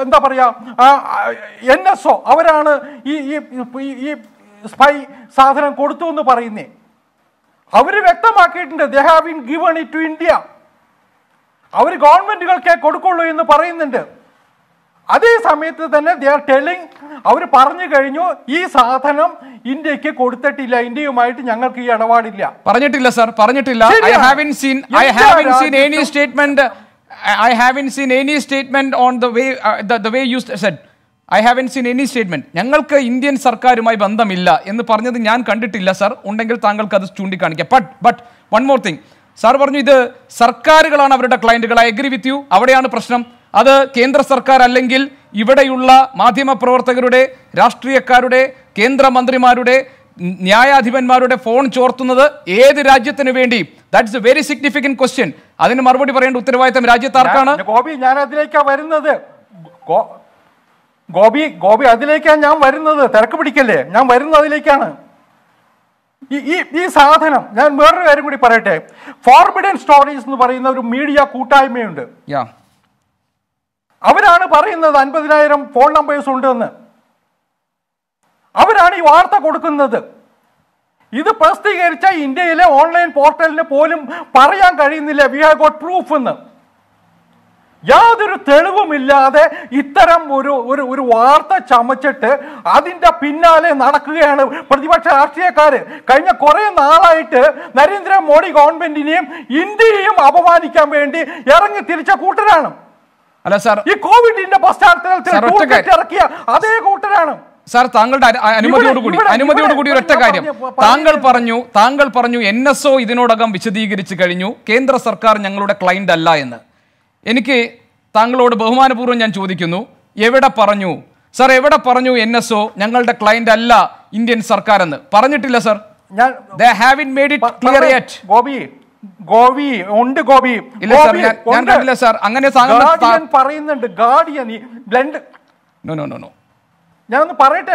എന്താ പറയാ NSO അവരാണ് ഈ സ്പൈ സാധനം കൊടുത്തു എന്ന് പറയുന്നേ. അവര് വ്യക്തമാക്കിയിട്ടുണ്ട്, they have been given it to India. അവർ ഗവൺമെന്റുകൾക്കേ കൊടുക്കുള്ളൂ എന്ന് പറയുന്നുണ്ട്. അതേ സമയത്ത് തന്നെ they are telling, അവർ പറഞ്ഞു കഴിഞ്ഞു ഈ സാധനം ഇന്ത്യക്ക് കൊടുത്തിട്ടില്ല, ഇന്ത്യയുമായിട്ട് ഞങ്ങൾക്ക് ഈ ഇടപാടില്ല. പറഞ്ഞിട്ടില്ല സർ, പറഞ്ഞിട്ടില്ല. I haven't seen any statement on the way you said. I haven't seen any statement. ഞങ്ങൾക്ക് ഇന്ത്യൻ സർക്കാരുമായി ബന്ധമില്ല എന്ന് പറഞ്ഞത് ഞാൻ കണ്ടിട്ടില്ല സർ. ഉണ്ടെങ്കിൽ താങ്കൾക്ക് അത് ചൂണ്ടിക്കാണിക്കാം. But one more thing, sir പറഞ്ഞു ഇത് സർക്കാരുകളാണ് അവരുടെ ക്ലയന്റുകൾ. I agree with you. അവിടെയാണ് പ്രശ്നം. അത് കേന്ദ്ര സർക്കാർ അല്ലെങ്കിൽ ഇവിടെയുള്ള മാധ്യമ പ്രവർത്തകരുടെ, രാഷ്ട്രീയക്കാരുടെ, കേന്ദ്രമന്ത്രിമാരുടെ, ന്യായാധിപന്മാരുടെ ഫോൺ ചോർത്തുന്നത് ഏത് രാജ്യത്തിന് വേണ്ടി? That's A very significant question. അതിന് മറുപടി പറയേണ്ട ഉത്തരവാദിത്തം രാജ്യത്താർക്കാണ്? ഗോപി, ഞാൻ അതിലേക്കാണ് വരുന്നത്. ഗോപി അതിലേക്കാണ് ഞാൻ വരുന്നത്. തിരക്ക് പിടിക്കല്ലേ, ഞാൻ വരുന്നത് അതിലേക്കാണ്. ഈ സാധനം ഞാൻ വേറൊരു കാര്യം കൂടി പറയട്ടെ. ഫോർബിഡൻ സ്റ്റോറീസ് എന്ന് പറയുന്ന ഒരു മീഡിയ കൂട്ടായ്മയുണ്ട്. അവരാണ് പറയുന്നത് 50,000 ഫോൺ നമ്പേഴ്സ് ഉണ്ടെന്ന്. അവരാണ് ഈ വാർത്ത കൊടുക്കുന്നത്. ഇത് പ്രസിദ്ധീകരിച്ച ഇന്ത്യയിലെ ഓൺലൈൻ പോർട്ടലിന് പോലും പറയാൻ കഴിയുന്നില്ല വി ഹാവ് ഗോട്ട് പ്രൂഫ് എന്ന്. യാതൊരു തെളിവുമില്ലാതെ ഇത്തരം ഒരു വാർത്ത ചമച്ചിട്ട് അതിന്റെ പിന്നാലെ നടക്കുകയാണ് പ്രതിപക്ഷ രാഷ്ട്രീയക്കാര്. കഴിഞ്ഞ കുറെ നാളായിട്ട് നരേന്ദ്രമോദി ഗവൺമെന്റിനെയും ഇന്ത്യയെയും അപമാനിക്കാൻ വേണ്ടി ഇറങ്ങി തിരിച്ച കൂട്ടരാണ്. അല്ല സാർ, ഈ കോവിഡിന്റെ പശ്ചാത്തലത്തിൽ ഇറക്കിയ അതേ കൂട്ടരാണ്. സാർ, താങ്കളുടെ അനുമതിയോടുകൂടി ഒരൊറ്റ കാര്യം. താങ്കൾ പറഞ്ഞു NSO ഇതിനോടകം വിശദീകരിച്ചു കഴിഞ്ഞു, കേന്ദ്ര സർക്കാർ ഞങ്ങളുടെ ക്ലയന്റ് അല്ല എന്ന്. എനിക്ക് താങ്കളോട് ബഹുമാനപൂർവ്വം ഞാൻ ചോദിക്കുന്നു, എവിടെ പറഞ്ഞു സാർ, എവിടെ പറഞ്ഞു NSO ഞങ്ങളുടെ ക്ലയന്റ് അല്ല ഇന്ത്യൻ സർക്കാർ എന്ന്? പറഞ്ഞിട്ടില്ല സാർ. ഞാൻ കണ്ടില്ല സാർ. അങ്ങനെ പറയുന്നുണ്ട് ഗാർഡിയൻ. ഞാനൊന്ന് പറയട്ടെ,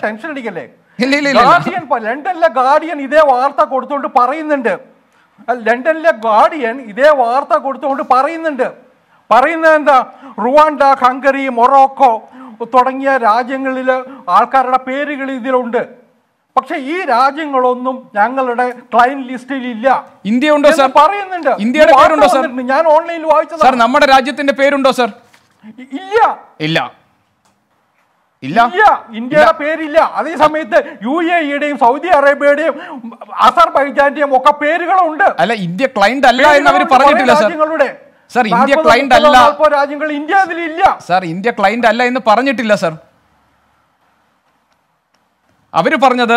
ടെൻഷൻ അടിക്കല്ലേ. ലണ്ടനിലെ ഗാർഡിയൻ ഇതേ വാർത്ത കൊടുത്തുകൊണ്ട് പറയുന്നുണ്ട്. പറയുന്നത് എന്താ? റുവാണ്ട, ഹംഗറി, മൊറോക്കോ തുടങ്ങിയ രാജ്യങ്ങളിൽ ആൾക്കാരുടെ പേരുകൾ ഇതിലുണ്ട്. പക്ഷെ ഈ രാജ്യങ്ങളൊന്നും ഞങ്ങളുടെ ക്ലയന്റ് ലിസ്റ്റിൽ ഇല്ല. ഇന്ത്യ ഉണ്ടോ സാർ? പറയുന്നുണ്ട്. ഇന്ത്യയുടെ പേരുണ്ടോ സാർ? ഞാൻ ഓൺലൈനിൽ വായിച്ചത്. സാർ, നമ്മുടെ രാജ്യത്തിന്റെ പേരുണ്ടോ സാർ? ഇല്ല. ഇന്ത്യയുടെ പേരില്ല. അതേ സമയത്ത് UAEയുടെയും സൗദി അറേബ്യയുടെയും അസർബൈജാന്റെയും ഒക്കെ പേരുകളുണ്ട്. അല്ല, ഇന്ത്യ ക്ലയന്റ് അല്ല എന്ന് അവർ പറഞ്ഞിട്ടില്ല സാർ. സാർ, ഇന്ത്യ ക്ലയന്റ് അല്ല. രാജ്യങ്ങൾ ഇന്ത്യ അതിലില്ല സാർ. ഇന്ത്യ ക്ലയന്റ് അല്ല എന്ന് പറഞ്ഞിട്ടില്ല സാർ. അവര് പറഞ്ഞത്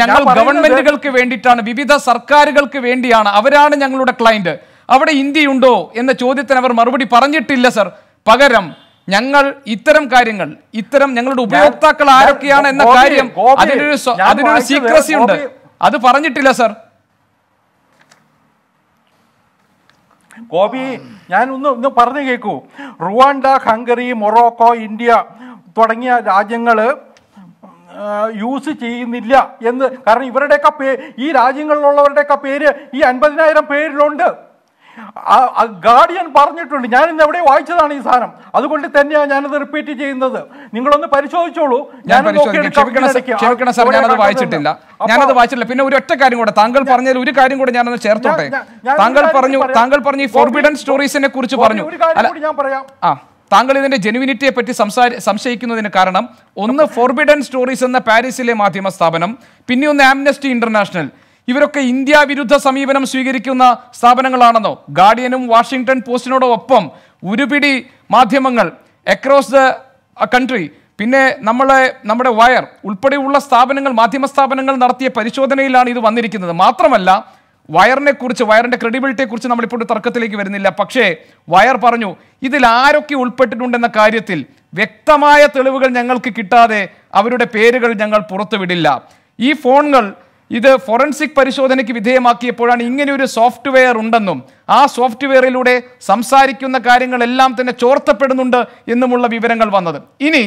ഞങ്ങൾ ഗവൺമെന്റുകൾക്ക് വേണ്ടിയിട്ടാണ്, വിവിധ സർക്കാരുകൾക്ക് വേണ്ടിയാണ്, അവരാണ് ഞങ്ങളുടെ ക്ലയന്റ്. അവിടെ ഇന്ത്യയുണ്ടോ എന്ന ചോദ്യത്തിന് അവർ മറുപടി പറഞ്ഞിട്ടില്ല സാർ. പകരം ഞങ്ങൾ ഇത്തരം കാര്യങ്ങൾ, ഞങ്ങളുടെ ഉപയോക്താക്കൾ ആരൊക്കെയാണ് എന്ന കാര്യം, അതിനൊരു സീക്രസി ഉണ്ട്, അത് പറഞ്ഞിട്ടില്ല സാർ. ഗോപി, ഞാൻ ഒന്ന് പറഞ്ഞു കേൾക്കൂ. റുവാണ്ട, ഹംഗറി, മൊറോക്കോ, ഇന്ത്യ തുടങ്ങിയ രാജ്യങ്ങൾ യൂസ് ചെയ്യുന്നില്ല എന്ന്. കാരണം ഇവരുടെയൊക്കെ ഈ രാജ്യങ്ങളിലുള്ളവരുടെയൊക്കെ പേര് ഈ 50,000 പേരിലുണ്ട്. ഗാർഡിയൻ പറഞ്ഞിട്ടുണ്ട്. ഞാൻ ഇന്ന് എവിടെ വായിച്ചതാണ് ഈ സാധനം. അതുകൊണ്ട് തന്നെയാണ് ഞാനത് റിപ്പീറ്റ് ചെയ്യുന്നത്. നിങ്ങളൊന്ന് പരിശോധിച്ചോളൂ. ഞാനത് വായിച്ചിട്ടില്ല. പിന്നെ ഒരു ഒറ്റ കാര്യം കൂടെ, താങ്കൾ പറഞ്ഞതിൽ ഒരു കാര്യം കൂടെ ഞാനൊന്ന് ചേർത്തോട്ടെ. താങ്കൾ പറഞ്ഞു ഈ ഫോർബിഡൻ സ്റ്റോറീസിനെ കുറിച്ച് പറഞ്ഞു. താങ്കൾ ഇതിന്റെ ജെനുവിനിറ്റിയെ പറ്റി സംശയിക്കുന്നതിന് കാരണം, ഒന്ന് ഫോർബിഡൻ സ്റ്റോറീസ് എന്ന പാരീസിലെ മാധ്യമ സ്ഥാപനം, പിന്നെ ഒന്ന് ആംനസ്റ്റി ഇന്റർനാഷണൽ. ഇവരൊക്കെ ഇന്ത്യ വിരുദ്ധ സമീപനം സ്വീകരിക്കുന്ന സ്ഥാപനങ്ങളാണെന്നോ? ഗാർഡിയനും വാഷിംഗ്ടൺ പോസ്റ്റിനോടൊപ്പം ഒരുപിടി മാധ്യമങ്ങൾ അക്രോസ് ദ കൺട്രി, പിന്നെ നമ്മുടെ വയർ ഉൾപ്പെടെയുള്ള സ്ഥാപനങ്ങൾ, മാധ്യമ സ്ഥാപനങ്ങൾ നടത്തിയ പരിശോധനയിലാണ് ഇത് വന്നിരിക്കുന്നത്. മാത്രമല്ല, വയറിന്റെ ക്രെഡിബിലിറ്റിയെക്കുറിച്ച് നമ്മളിപ്പോൾ തർക്കത്തിലേക്ക് വരുന്നില്ല. പക്ഷേ വയർ പറഞ്ഞു ഇതിൽ ആരൊക്കെ ഉൾപ്പെട്ടിട്ടുണ്ടെന്ന കാര്യത്തിൽ വ്യക്തമായ തെളിവുകൾ ഞങ്ങൾക്ക് കിട്ടാതെ അവരുടെ പേരുകൾ ഞങ്ങൾ പുറത്തുവിടില്ല. ഈ ഫോണുകൾ ഇത് ഫോറൻസിക് പരിശോധനയ്ക്ക് വിധേയമാക്കിയപ്പോഴാണ് ഇങ്ങനെയൊരു സോഫ്റ്റ്വെയർ ഉണ്ടെന്നും ആ സോഫ്റ്റ്വെയറിലൂടെ സംസാരിക്കുന്ന കാര്യങ്ങളെല്ലാം തന്നെ ചോർത്തപ്പെടുന്നുണ്ട് എന്നുമുള്ള വിവരങ്ങൾ വന്നത്. ഇനി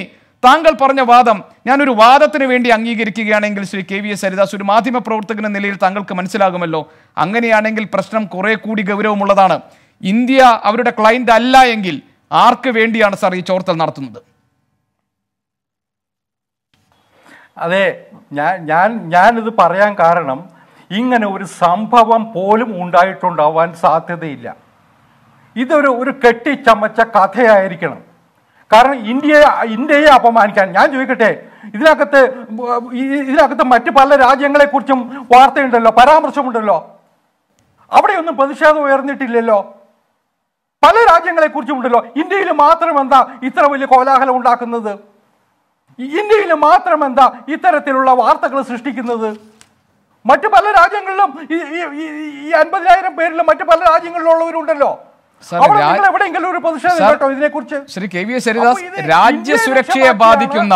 താങ്കൾ പറഞ്ഞ വാദം ഞാനൊരു വാദത്തിന് വേണ്ടി അംഗീകരിക്കുകയാണെങ്കിൽ ശ്രീ KVS ഹരിദാസ്, ഒരു മാധ്യമ പ്രവർത്തകൻ എന്ന നിലയിൽ താങ്കൾക്ക് മനസ്സിലാകുമല്ലോ. അങ്ങനെയാണെങ്കിൽ പ്രശ്നം കുറെ കൂടി ഗൗരവമുള്ളതാണ്. ഇന്ത്യ അവരുടെ ക്ലയന്റ് അല്ല എങ്കിൽ ആർക്ക് വേണ്ടിയാണ് സാർ ഈ ചോർത്തൽ നടത്തുന്നത്? അതെ, ഞാനിത് പറയാൻ കാരണം ഇങ്ങനെ ഒരു സംഭവം പോലും ഉണ്ടായിട്ടുണ്ടാവാൻ സാധ്യതയില്ല. ഇതൊരു കെട്ടിച്ചമച്ച കഥയായിരിക്കണം. കാരണം ഇന്ത്യയെ അപമാനിക്കാൻ, ഞാൻ ചോദിക്കട്ടെ, ഇതിനകത്ത് മറ്റു പല രാജ്യങ്ങളെ കുറിച്ചും വാർത്തയുണ്ടല്ലോ, പരാമർശമുണ്ടല്ലോ. അവിടെയൊന്നും പ്രതിഷേധം ഉയർന്നിട്ടില്ലല്ലോ. പല രാജ്യങ്ങളെ കുറിച്ചും ഉണ്ടല്ലോ. ഇന്ത്യയിൽ മാത്രം എന്താ ഇത്ര വലിയ കോലാഹലം ഉണ്ടാക്കുന്നത്? ഇന്ത്യയിൽ മാത്രം എന്താ ഇത്തരത്തിലുള്ള വാർത്തകൾ സൃഷ്ടിക്കുന്നത്? മറ്റു പല രാജ്യങ്ങളിലും ഈ 50,000 പേരിലും മറ്റു പല രാജ്യങ്ങളിലുള്ളവരുണ്ടല്ലോ. എവിടെയെങ്കിലും ഒരു പ്രതിഷേധം കേട്ടോ ഇതിനെക്കുറിച്ച്? ശ്രീ KVS ഹരിദാസ്, രാജ്യസുരക്ഷയെ ബാധിക്കുന്ന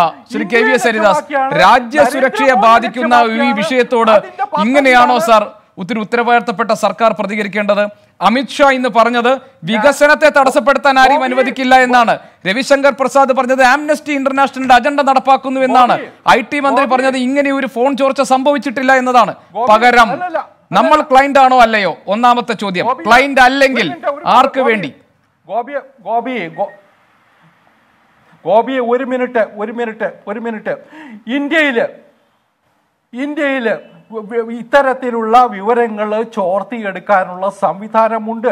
രാജ്യസുരക്ഷയെ ബാധിക്കുന്ന ഈ വിഷയത്തോട് ഇങ്ങനെയാണോ സാർ ഒത്തിരി ഉത്തരവാദിത്തപ്പെട്ട സർക്കാർ പ്രതികരിക്കേണ്ടത്? അമിത്ഷാ ഇന്ന് പറഞ്ഞത് വികസനത്തെ തടസ്സപ്പെടുത്താൻ ആരെയും അനുവദിക്കില്ല എന്നാണ്. രവിശങ്കർ പ്രസാദ് പറഞ്ഞത് ആംനസ്റ്റി ഇന്റർനാഷണലിന്റെ അജണ്ട നടപ്പാക്കുന്നു എന്നാണ്. IT മന്ത്രി പറഞ്ഞത് ഇങ്ങനെ ഒരു ഫോൺ ചോർച്ച സംഭവിച്ചിട്ടില്ല എന്നതാണ്. പകരം നമ്മൾ ക്ലയന്റ് ആണോ അല്ലയോ? ഒന്നാമത്തെ ചോദ്യം. ക്ലയന്റ് അല്ലെങ്കിൽ ആർക്ക് വേണ്ടി? ഗോപിയെ ഒരു മിനിറ്റ്. ഇന്ത്യയില് ഇത്തരത്തിലുള്ള വിവരങ്ങൾ ചോർത്തിയെടുക്കാനുള്ള സംവിധാനമുണ്ട്.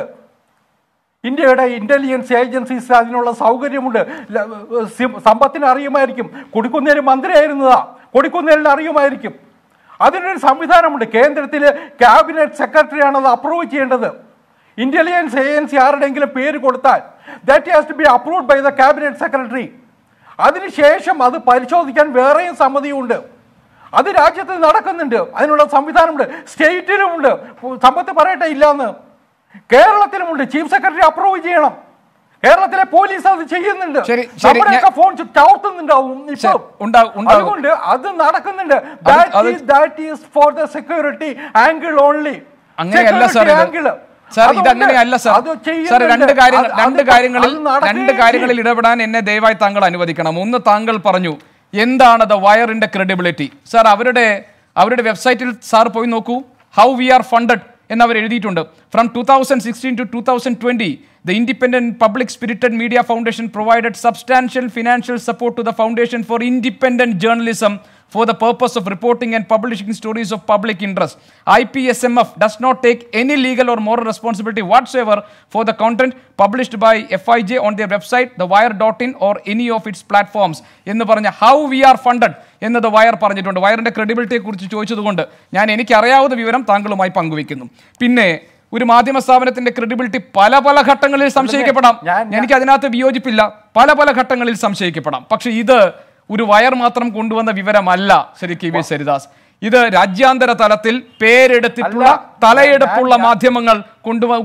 ഇന്ത്യയുടെ ഇന്റലിജൻസ് ഏജൻസീസ് അതിനുള്ള സൗകര്യമുണ്ട്. സമ്പത്തിന് അറിയുമായിരിക്കും. കൊടിക്കുന്നിൽ മന്ത്രിയായിരുന്നതാ, കൊടിക്കുന്നിലിന് അറിയുമായിരിക്കും. അതിനൊരു സംവിധാനമുണ്ട്. കേന്ദ്രത്തിലെ ക്യാബിനറ്റ് സെക്രട്ടറിയാണ് അത് അപ്രൂവ് ചെയ്യേണ്ടത്. ഇന്റലിജൻസ് ഏജൻസി ആരുടെങ്കിലും പേര് കൊടുത്താൽ that has to be approved by the cabinet secretary. അതിനുശേഷം അത് പരിശോധിക്കാൻ വേറെയും സമിതിയുണ്ട്. അത് രാജ്യത്ത് നടക്കുന്നുണ്ട്. അതിനുള്ള സംവിധാനമുണ്ട്. സ്റ്റേറ്റിലുമുണ്ട്. സമ്പത്ത് പറയട്ടെ ഇല്ലാന്ന്. കേരളത്തിലുമുണ്ട്. ചീഫ് സെക്രട്ടറി അപ്രൂവ് ചെയ്യണം. കേരളത്തിലെ പോലീസ് അത് ചെയ്യുന്നുണ്ട്. ഫോൺ ചവിട്ടുന്നുണ്ടാവും. അതുകൊണ്ട് അത് നടക്കുന്നുണ്ട്. That is for the security angle only. അങ്ങനെയല്ല സാർ, ഇതങ്ങനെയല്ല സാർ. രണ്ട് കാര്യങ്ങളിൽ ഇടപെടാൻ എന്നെ ദയവായി താങ്കൾ അനുവദിക്കണം. ഒന്ന്, താങ്കൾ പറഞ്ഞു എന്താണ് ദ വയറിന്റെ ക്രെഡിബിലിറ്റി. സാർ, അവരുടെ വെബ്സൈറ്റിൽ സാർ പോയി നോക്കൂ. ഹൗ വി ആർ ഫണ്ടഡ് എന്നവർ എഴുതിയിട്ടുണ്ട്. From 2016 to 2020 the Independent Public Spirited Media Foundation provided substantial financial support to the Foundation for Independent Journalism for the purpose of reporting and publishing stories of public interest. IPSMF does not take any legal or moral responsibility whatsoever for the content published by FIJ on their website, thewire.in or any of its platforms. എന്ന് പറഞ്ഞ how we R funded എന്നത് wire പറഞ്ഞിട്ടുണ്ട്. വയറിന്റെ ക്രെഡിബിലിറ്റിയെ കുറിച്ച് ചോദിച്ചതുകൊണ്ട് എനിക്കറിയാവുന്ന വിവരം താങ്കളുമായി പങ്കുവെക്കുന്നു. പിന്നെ ഒരു മാധ്യമ സ്ഥാപനത്തിന്റെ ക്രെഡിബിലിറ്റി പല ഘട്ടങ്ങളിൽ സംശയിക്കപ്പെടാം. എനിക്ക് അതിനകത്ത് വിയോജിപ്പില്ല. പല ഘട്ടങ്ങളിൽ സംശയിക്കപ്പെടാം. പക്ഷെ ഇത് ഒരു വയർ മാത്രം കൊണ്ടുവന്ന വിവരമല്ല ശ്രീ KVS ഹരിദാസ്. ഇത് രാജ്യാന്തര തലത്തിൽ പേരെടുത്തിട്ടുള്ള തലയെടുപ്പുള്ള മാധ്യമങ്ങൾ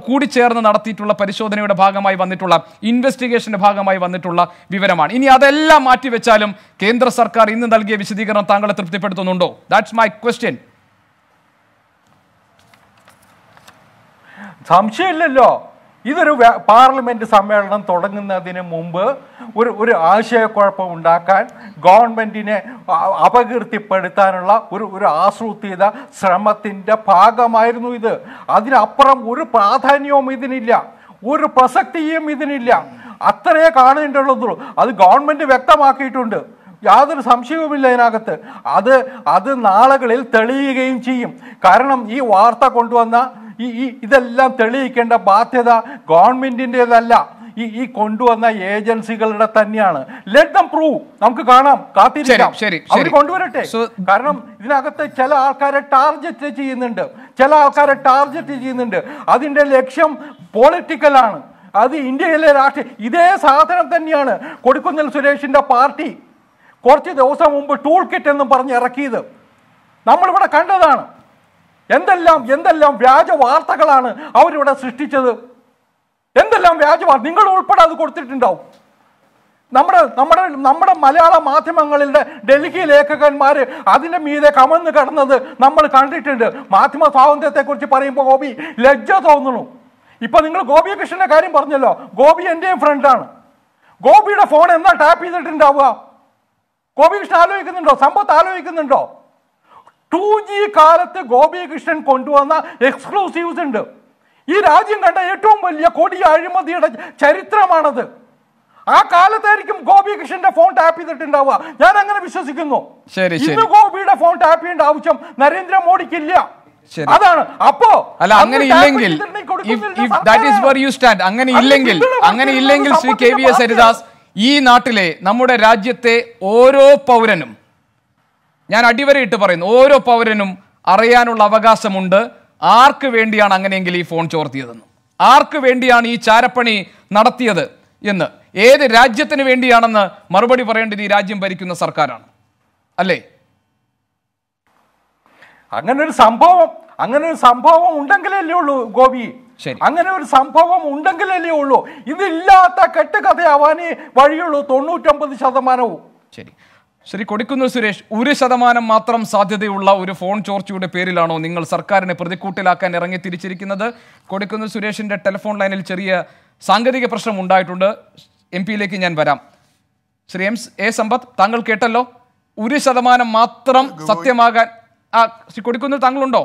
കൂടിച്ചേർന്ന് നടത്തിയിട്ടുള്ള പരിശോധനയുടെ ഭാഗമായി വന്നിട്ടുള്ള ഇൻവെസ്റ്റിഗേഷന്റെ ഭാഗമായി വന്നിട്ടുള്ള വിവരമാണ്. ഇനി അതെല്ലാം മാറ്റിവെച്ചാലും കേന്ദ്ര സർക്കാർ ഇന്ന് നൽകിയ വിശദീകരണം താങ്കളെ തൃപ്തിപ്പെടുത്തുന്നുണ്ടോ? That's my question. സംശയമില്ലല്ലോ. ഇതൊരു പാർലമെന്റ് സമ്മേളനം തുടങ്ങുന്നതിന് മുമ്പ് ഒരു ആശയക്കുഴപ്പം ഉണ്ടാക്കാൻ, ഗവൺമെന്റിനെ അപകീർത്തിപ്പെടുത്താനുള്ള ഒരു ആസൂത്രിത ശ്രമത്തിന്റെ ഭാഗമായിരുന്നു ഇത്. അതിനപ്പുറം ഒരു പ്രാധാന്യവും ഇതിനില്ല, ഒരു പ്രസക്തിയും ഇതിനില്ല. അത്രയേ കാണേണ്ടതുള്ളൂ. അത് ഗവൺമെന്റ് വ്യക്തമാക്കിയിട്ടുണ്ട്. യാതൊരു സംശയവുമില്ല ഇതിനകത്ത്. അത് നാളുകളിൽ തെളിയുകയും ചെയ്യും. കാരണം ഈ വാർത്ത കൊണ്ടുവന്ന ഇതെല്ലാം തെളിയിക്കേണ്ട ബാധ്യത ഗവൺമെന്റിൻ്റെതല്ല, ഈ കൊണ്ടുവന്ന ഏജൻസികളുടെ തന്നെയാണ്. Let them prove. നമുക്ക് കാണാം, കാത്തിരിക്കാം, അവർ കൊണ്ടുവരട്ടെ. കാരണം ഇതിനകത്ത് ചില ആൾക്കാരെ ടാർഗറ്റ് ചെയ്യുന്നുണ്ട്. അതിന്റെ ലക്ഷ്യം പൊളിറ്റിക്കലാണ്. അത് ഇന്ത്യയിലെ രാഷ്ട്രീയ ഇതേ സാധനം തന്നെയാണ് കൊടിക്കുന്നിൽ സുരേഷിന്റെ പാർട്ടി കുറച്ച് ദിവസം മുമ്പ് ടൂൾ കിറ്റ് എന്നും പറഞ്ഞ് ഇറക്കിയത്. നമ്മളിവിടെ കണ്ടതാണ്. എന്തെല്ലാം വ്യാജ വാർത്തകളാണ് അവരിവിടെ സൃഷ്ടിച്ചത്. എന്തെല്ലാം വ്യാജ വാർത്ത നിങ്ങൾ ഉൾപ്പെടെ അത് കൊടുത്തിട്ടുണ്ടാവും. നമ്മുടെ മലയാള മാധ്യമങ്ങളുടെ ഡൽഹി ലേഖകന്മാർ അതിന്റെ മീതെ കമന്ന് കിടന്നത് നമ്മൾ കണ്ടിട്ടുണ്ട്. മാധ്യമ സ്വാതന്ത്ര്യത്തെ കുറിച്ച് പറയുമ്പോൾ ഗോപി ലജ്ജ തോന്നുന്നു. ഇപ്പൊ നിങ്ങൾ ഗോപി കൃഷ്ണന്റെ കാര്യം പറഞ്ഞല്ലോ. ഗോപി എന്റെയും ഫ്രണ്ടാണ്. ഗോപിയുടെ ഫോൺ എന്നാ ടാപ്പ് ചെയ്തിട്ടുണ്ടാവുക? ഗോപികൃഷ്ണൻ ആലോചിക്കുന്നുണ്ടോ? സമ്പത്ത് ആലോചിക്കുന്നുണ്ടോ? 2G കാലത്ത് ഗോപികൃഷ്ണൻ കൊണ്ടുവന്ന എക്സ്ക്ലൂസീവ്സ് ഉണ്ട്. ഈ രാജ്യം കണ്ട ഏറ്റവും വലിയ കൊടിയ അഴിമതിയുടെ ചരിത്രമാണത്. ആ കാലത്തായിരിക്കും ഗോപികൃഷ്ണന്റെ ഫോൺ ടാപ്പ് ചെയ്തിട്ടുണ്ടാവുക. ഞാൻ അങ്ങനെ വിശ്വസിക്കുന്നു. ഇന്ന് ഗോപിയുടെ ഫോൺ ടാപ്പ് ചെയ്യേണ്ട ആവശ്യം നരേന്ദ്രമോദിക്കില്ല. അതാണ്. അപ്പോ അല്ല, അങ്ങനെ ഇല്ലെങ്കിൽ ശ്രീ KVS ഹരിദാസ്, ഈ നാട്ടിലെ നമ്മുടെ രാജ്യത്തെ ഓരോ പൗരനും, ഞാൻ അടിവരയിട്ട് പറയുന്നു, ഓരോ പൗരനും അറിയാനുള്ള അവകാശമുണ്ട് ആർക്ക് വേണ്ടിയാണ് അങ്ങനെയെങ്കിൽ ഈ ഫോൺ ചോർത്തിയതെന്ന്, ആർക്ക് വേണ്ടിയാണ് ഈ ചാരപ്പണി നടത്തിയത് എന്ന്, ഏത് രാജ്യത്തിന് വേണ്ടിയാണെന്ന് മറുപടി പറയേണ്ടത് ഈ രാജ്യം ഭരിക്കുന്ന സർക്കാരാണ്, അല്ലേ? അങ്ങനെ ഒരു സംഭവം ഉണ്ടെങ്കിലല്ലേ ഉള്ളൂ ഗോപി. അങ്ങനെ ഒരു സംഭവം ഉണ്ടെങ്കിലല്ലേ ഉള്ളൂ. ഇതില്ലാത്ത കെട്ടുകഥയാവാനേ വഴിയുള്ളൂ 99%. ശരി. ശ്രീ കൊടിക്കുന്നിൽ സുരേഷ്, 1% മാത്രം സാധ്യതയുള്ള ഒരു ഫോൺ ചോർച്ചയുടെ പേരിലാണോ നിങ്ങൾ സർക്കാരിനെ പ്രതിക്കൂട്ടിലാക്കാൻ ഇറങ്ങി തിരിച്ചിരിക്കുന്നത്? കൊടിക്കുന്നിൽ സുരേഷിന്റെ ടെലിഫോൺ ലൈനിൽ ചെറിയ സാങ്കേതിക പ്രശ്നം ഉണ്ടായിട്ടുണ്ട്. MP-യിലേക്ക് ഞാൻ വരാം. ശ്രീ എ സമ്പത്ത്, താങ്കൾ കേട്ടല്ലോ, 1% മാത്രം സത്യമാകാൻ. ശ്രീ കൊടിക്കുന്നിൽ താങ്കളുണ്ടോ?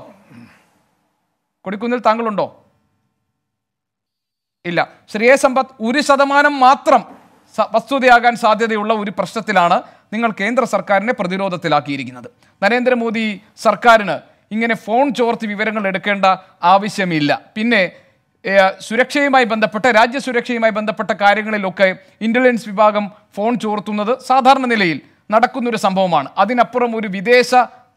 ഇല്ല. ശ്രീ എ സമ്പത്ത്, 1% മാത്രം വസ്തുതയാകാൻ സാധ്യതയുള്ള ഒരു പ്രശ്നത്തിലാണ് നിങ്ങൾ കേന്ദ്ര സർക്കാരിനെ പ്രതിരോധത്തിലാക്കിയിരിക്കുന്നത്. നരേന്ദ്രമോദി സർക്കാരിന് ഇങ്ങനെ ഫോൺ ചോർത്തി വിവരങ്ങൾ എടുക്കേണ്ട ആവശ്യമില്ല. പിന്നെ സുരക്ഷയുമായി ബന്ധപ്പെട്ട, രാജ്യസുരക്ഷയുമായി ബന്ധപ്പെട്ട കാര്യങ്ങളിലൊക്കെ ഇന്റലിജൻസ് വിഭാഗം ഫോൺ ചോർത്തുന്നത് സാധാരണ നിലയിൽ നടക്കുന്നൊരു സംഭവമാണ്. അതിനപ്പുറം ഒരു വിദേശ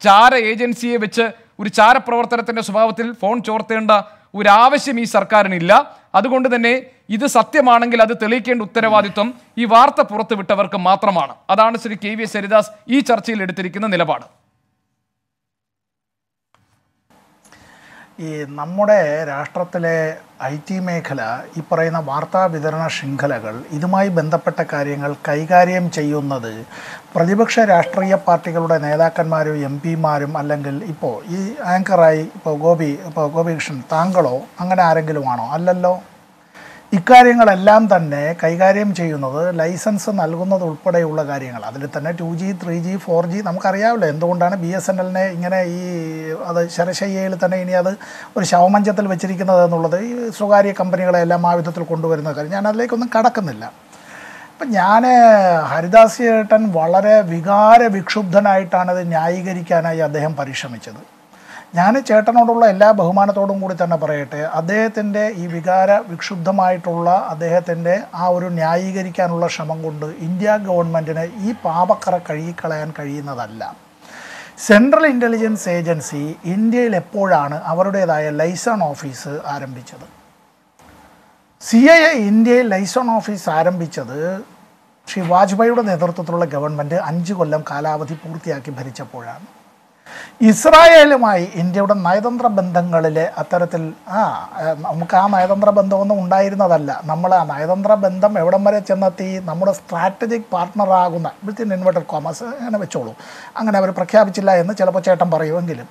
ചാര ഏജൻസിയെ വെച്ച് ഒരു ചാരപ്രവർത്തനത്തിൻ്റെ സ്വഭാവത്തിൽ ഫോൺ ചോർത്തേണ്ട ഒരു ആവശ്യം ഈ സർക്കാരിനില്ല. അതുകൊണ്ട് തന്നെ ഇത് സത്യമാണെങ്കിൽ അത് തെളിയിക്കേണ്ട ഉത്തരവാദിത്വം ഈ വാർത്ത പുറത്തുവിട്ടവർക്ക് മാത്രമാണ്. അതാണ് ശ്രീ KVS ഹരിദാസ് ഈ ചർച്ചയിൽ എടുത്തിരിക്കുന്ന നിലപാട്. ഈ നമ്മുടെ രാഷ്ട്രത്തിലെ IT മേഖല, ഈ പറയുന്ന വാർത്താ വിതരണ ശൃംഖലകൾ, ഇതുമായി ബന്ധപ്പെട്ട കാര്യങ്ങൾ കൈകാര്യം ചെയ്യുന്നത് പ്രതിപക്ഷ രാഷ്ട്രീയ പാർട്ടികളുടെ നേതാക്കന്മാരും MP-മാരും അല്ലെങ്കിൽ ഇപ്പോൾ ഈ ആങ്കറായി ഗോപികൃഷ്ണൻ താങ്കളോ അങ്ങനെ ആരെങ്കിലും ആണോ? അല്ലല്ലോ. ഇക്കാര്യങ്ങളെല്ലാം തന്നെ കൈകാര്യം ചെയ്യുന്നത് ലൈസൻസ് നൽകുന്നത് ഉൾപ്പെടെയുള്ള കാര്യങ്ങൾ. അതിൽ തന്നെ 2G 3G 4G നമുക്കറിയാമല്ലോ എന്തുകൊണ്ടാണ് BSNL-നെ ഇങ്ങനെ അത് ശരശയ്യയിൽ തന്നെ ഇനി അത് ഒരു ശവമഞ്ചത്തിൽ വെച്ചിരിക്കുന്നത് എന്നുള്ളത് ഈ സ്വകാര്യ കമ്പനികളെല്ലാം ആ വിധത്തിൽ കൊണ്ടുവരുന്ന കാര്യം. ഞാൻ അതിലേക്കൊന്നും കടക്കുന്നില്ല. അപ്പം ഞാൻ ഹരിദാസ് ചേട്ടൻ വളരെ വികാരവിക്ഷുബ്ധനായിട്ടാണ് ഇത് ന്യായീകരിക്കാനായി അദ്ദേഹം പരിശ്രമിച്ചത്. ഞാൻ ചേട്ടനോടുള്ള എല്ലാ ബഹുമാനത്തോടും കൂടി തന്നെ പറയട്ടെ, അദ്ദേഹത്തിൻ്റെ ഈ വിക്ഷുബ്ധമായിട്ടുള്ള അദ്ദേഹത്തിൻ്റെ ആ ഒരു ന്യായീകരിക്കാനുള്ള ശ്രമം കൊണ്ട് ഇന്ത്യ ഗവൺമെൻറ്റിന് ഈ പാപക്കറ കഴുകിക്കളയാൻ കഴിയുന്നതല്ല. സെൻട്രൽ ഇൻ്റലിജൻസ് ഏജൻസി ഇന്ത്യയിൽ എപ്പോഴാണ് അവരുടേതായ ലൈസൺ ഓഫീസ് ആരംഭിച്ചത്? CIA ഇന്ത്യയിൽ ലൈസൺ ഓഫീസ് ആരംഭിച്ചത് ശ്രീ വാജ്പേയിയുടെ നേതൃത്വത്തിലുള്ള ഗവൺമെൻറ് 5 കൊല്ലം കാലാവധി പൂർത്തിയാക്കി ഭരിച്ചപ്പോഴാണ്. ഇസ്രായേലുമായി ഇന്ത്യയുടെ നയതന്ത്ര ബന്ധങ്ങളിലെ അത്തരത്തിൽ നമുക്ക് ആ നയതന്ത്ര ബന്ധമൊന്നും ഉണ്ടായിരുന്നതല്ല. നമ്മൾ ആ നയതന്ത്ര ബന്ധം എവിടം വരെ ചെന്നെത്തി? നമ്മുടെ സ്ട്രാറ്റജിക് പാർട്ട്ണറാകുന്ന വിത്തിൻ ഇൻവെർട്ടഡ് കോമേഴ്സ് അങ്ങനെ വെച്ചോളൂ, അങ്ങനെ അവർ പ്രഖ്യാപിച്ചില്ല എന്ന് ചിലപ്പോൾ ചേട്ടൻ പറയുമെങ്കിലും